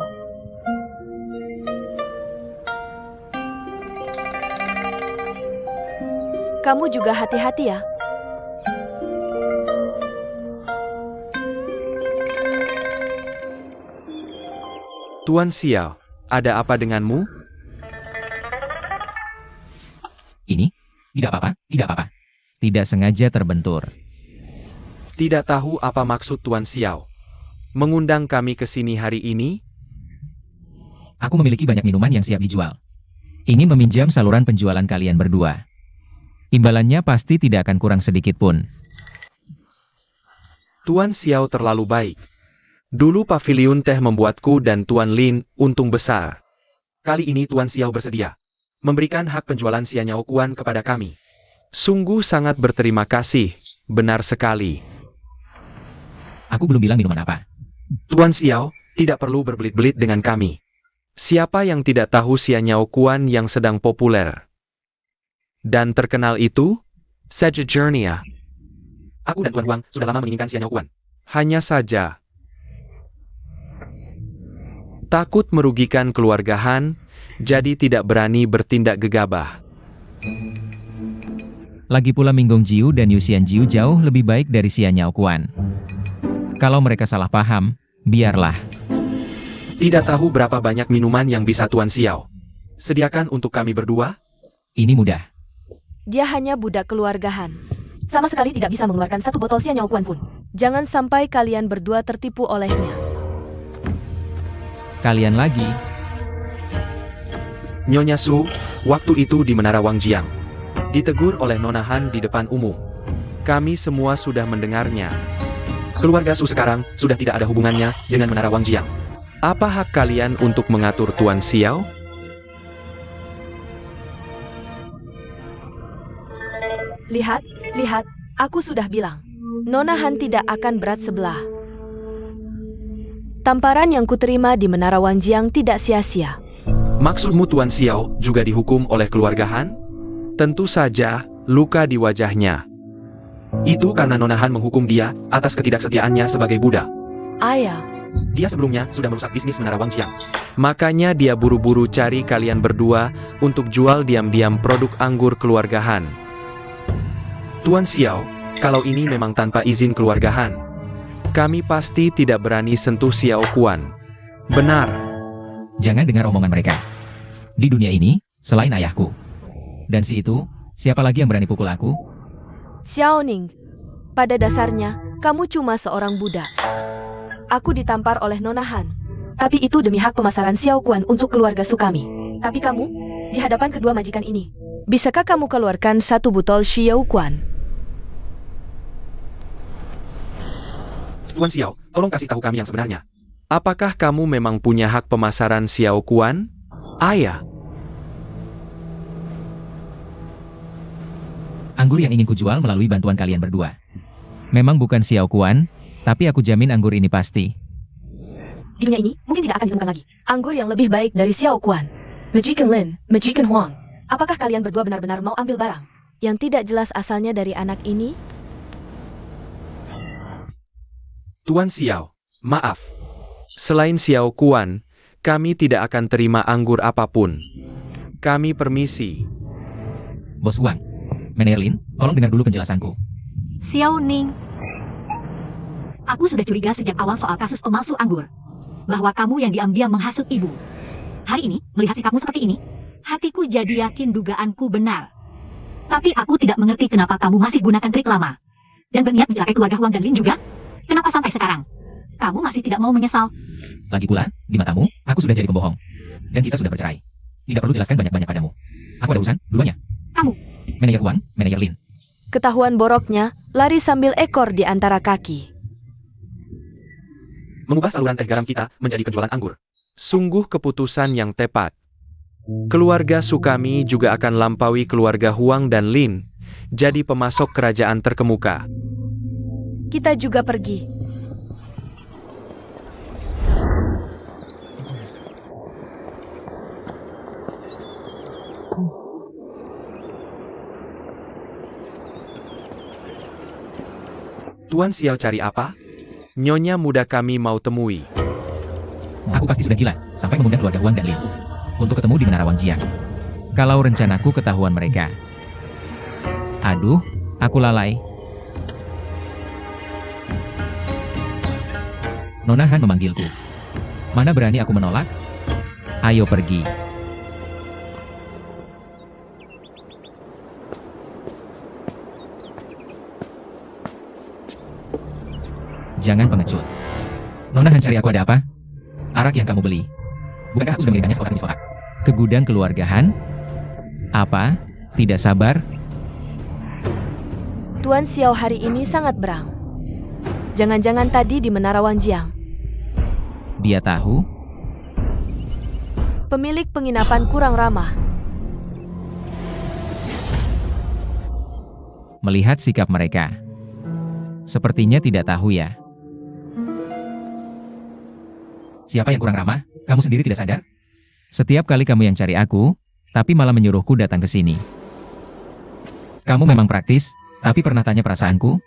Kamu juga hati-hati ya. Tuan Xiao, ada apa denganmu? Ini? Tidak apa-apa, tidak apa-apa. Tidak sengaja terbentur. Tidak tahu apa maksud Tuan Xiao. Mengundang kami ke sini hari ini? Aku memiliki banyak minuman yang siap dijual. Ingin meminjam saluran penjualan kalian berdua. Imbalannya pasti tidak akan kurang sedikit pun. Tuan Xiao terlalu baik. Dulu paviliun teh membuatku dan Tuan Lin untung besar. Kali ini Tuan Xiao bersedia memberikan hak penjualan Xianyao Kuan kepada kami. Sungguh sangat berterima kasih, benar sekali. Aku belum bilang minuman apa. Tuan Xiao, tidak perlu berbelit-belit dengan kami. Siapa yang tidak tahu Xianyao Kuan yang sedang populer dan terkenal itu? Sejujurnya, aku dan Tuan Huang sudah lama menginginkan Xianyao Kuan. Hanya saja takut merugikan keluarga Han, jadi tidak berani bertindak gegabah. Lagi pula Minggong Jiu dan Yuxian Jiu jauh lebih baik dari Xianyao Kuan. Kalau mereka salah paham, biarlah. Tidak tahu berapa banyak minuman yang bisa Tuan Xiao sediakan untuk kami berdua? Ini mudah. Dia hanya budak keluarga Han. Sama sekali tidak bisa mengeluarkan 1 botol Xianyao Kuan pun. Jangan sampai kalian berdua tertipu olehnya. Kalian lagi. Nyonya Su, waktu itu di Menara Wangjiang, ditegur oleh Nona Han di depan umum. Kami semua sudah mendengarnya. Keluarga Su sekarang sudah tidak ada hubungannya dengan Menara Wangjiang. Apa hak kalian untuk mengatur Tuan Xiao? Lihat, lihat, aku sudah bilang. Nona Han tidak akan berat sebelah. Tamparan yang kuterima di Menara Wangjiang tidak sia-sia. Maksudmu Tuan Xiao juga dihukum oleh keluarga Han? Tentu saja, luka di wajahnya. Itu karena Nona Han menghukum dia atas ketidaksetiaannya sebagai budak. Ayah, Dia sebelumnya sudah merusak bisnis Menara Wangjiang. Makanya dia buru-buru cari kalian berdua untuk jual diam-diam produk anggur keluarga Han. Tuan Xiao, kalau ini memang tanpa izin keluarga Han, kami pasti tidak berani sentuh Xiao Kuan. Benar. Jangan dengar omongan mereka. Di dunia ini, selain ayahku. Dan si itu, siapa lagi yang berani pukul aku? Xiaoning, pada dasarnya, kamu cuma seorang budak. Aku ditampar oleh Nona Han. Tapi itu demi hak pemasaran Xiao Kuan untuk keluarga Su kami. Tapi kamu, di hadapan kedua majikan ini, bisakah kamu keluarkan 1 botol Xiao Kuan? Tuan Xiao, tolong kasih tahu kami yang sebenarnya. Apakah kamu memang punya hak pemasaran Xiao Kuan? Ayah. Anggur yang ingin kujual melalui bantuan kalian berdua. Memang bukan Xiao Kuan, tapi aku jamin anggur ini pasti. Di dunia ini, mungkin tidak akan ditemukan lagi anggur yang lebih baik dari Xiao Kuan. Majikan Lin, Majikan Huang, apakah kalian berdua benar-benar mau ambil barang yang tidak jelas asalnya dari anak ini? Tuan Xiao, Maaf. Selain Xiao Kuan, kami tidak akan terima anggur apapun. Kami permisi. Bos Huang, Manager Lin, tolong dengar dulu penjelasanku. Xiao Ning. Aku sudah curiga sejak awal soal kasus pemalsu anggur. Bahwa kamu yang diam-diam menghasut ibu. Hari ini, melihat sikapmu seperti ini, hatiku jadi yakin dugaanku benar. Tapi aku tidak mengerti kenapa kamu masih gunakan trik lama. Dan berniat mencelakai keluarga Huang dan Lin juga. Kenapa sampai sekarang? Kamu masih tidak mau menyesal? Lagi pula, di matamu, aku sudah jadi pembohong. Dan kita sudah bercerai. Tidak perlu jelaskan banyak-banyak padamu. Aku ada urusan, dulunya. Kamu. Manajer Huang, Manajer Lin. Ketahuan boroknya, lari sambil ekor di antara kaki. Mengubah saluran teh garam kita menjadi penjualan anggur. Sungguh keputusan yang tepat. Keluarga Sukami juga akan lampaui keluarga Huang dan Lin, jadi pemasok kerajaan terkemuka. Kita juga pergi. Tuan Xiao cari apa? Nyonya muda kami mau temui. Aku pasti sudah gila, sampai mengundang keluarga Huang dan Lin. Untuk ketemu di Menara Wangjiang. Kalau rencanaku ketahuan mereka. Aduh, aku lalai. Nona Han memanggilku. Mana berani aku menolak? Ayo pergi. Jangan pengecut. Nona Han cari aku ada apa? Arak yang kamu beli. Bukankah aku sudah mengirimkannya sekotak demi sekotak? Ke gudang keluarga Han? Apa? Tidak sabar? Tuan Xiao hari ini sangat berang. Jangan-jangan tadi di Menara Wangjiang. Dia tahu? Pemilik penginapan kurang ramah. Melihat sikap mereka. Sepertinya tidak tahu ya. Siapa yang kurang ramah? Kamu sendiri tidak sadar? Setiap kali kamu yang cari aku, tapi malah menyuruhku datang ke sini. Kamu memang praktis, tapi pernah tanya perasaanku?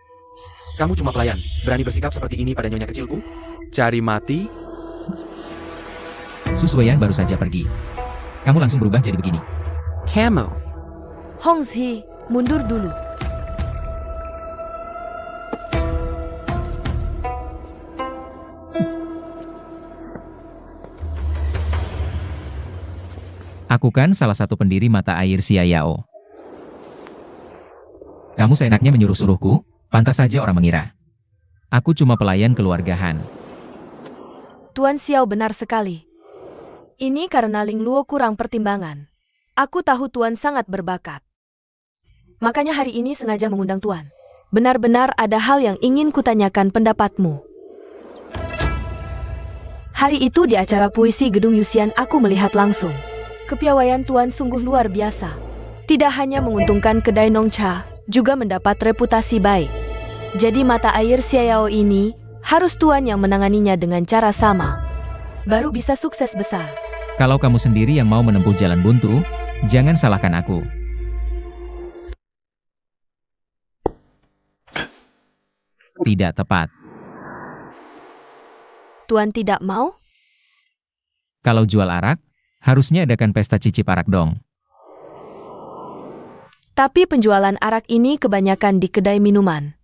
Kamu cuma pelayan, berani bersikap seperti ini pada nyonya kecilku? Cari mati? Susweyan baru saja pergi. Kamu langsung berubah jadi begini. Kamu. Hongzi, mundur dulu. Aku kan salah satu pendiri mata air Xia Yao. Kamu seenaknya menyuruh-suruhku, pantas saja orang mengira. Aku cuma pelayan keluarga Han. Tuan Xiao benar sekali. Ini karena Ling Luo kurang pertimbangan. Aku tahu Tuan sangat berbakat. Makanya hari ini sengaja mengundang Tuan. Benar-benar ada hal yang ingin kutanyakan pendapatmu. Hari itu di acara puisi Gedung Yusian aku melihat langsung. Kepiawaian Tuan sungguh luar biasa. Tidak hanya menguntungkan kedai Nongcha, juga mendapat reputasi baik. Jadi mata air Xiao ini, harus Tuan yang menanganinya dengan cara sama. Baru bisa sukses besar. Kalau kamu sendiri yang mau menempuh jalan buntu, jangan salahkan aku. Tidak tepat. Tuan tidak mau? Kalau jual arak, harusnya adakan pesta cicip arak dong. Tapi penjualan arak ini kebanyakan di kedai minuman.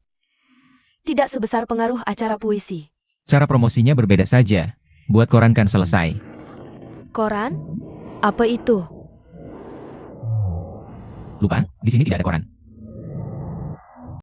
Tidak sebesar pengaruh acara puisi. Cara promosinya berbeda saja. Buat koran kan selesai. Koran? Apa itu? Lupa, di sini tidak ada koran.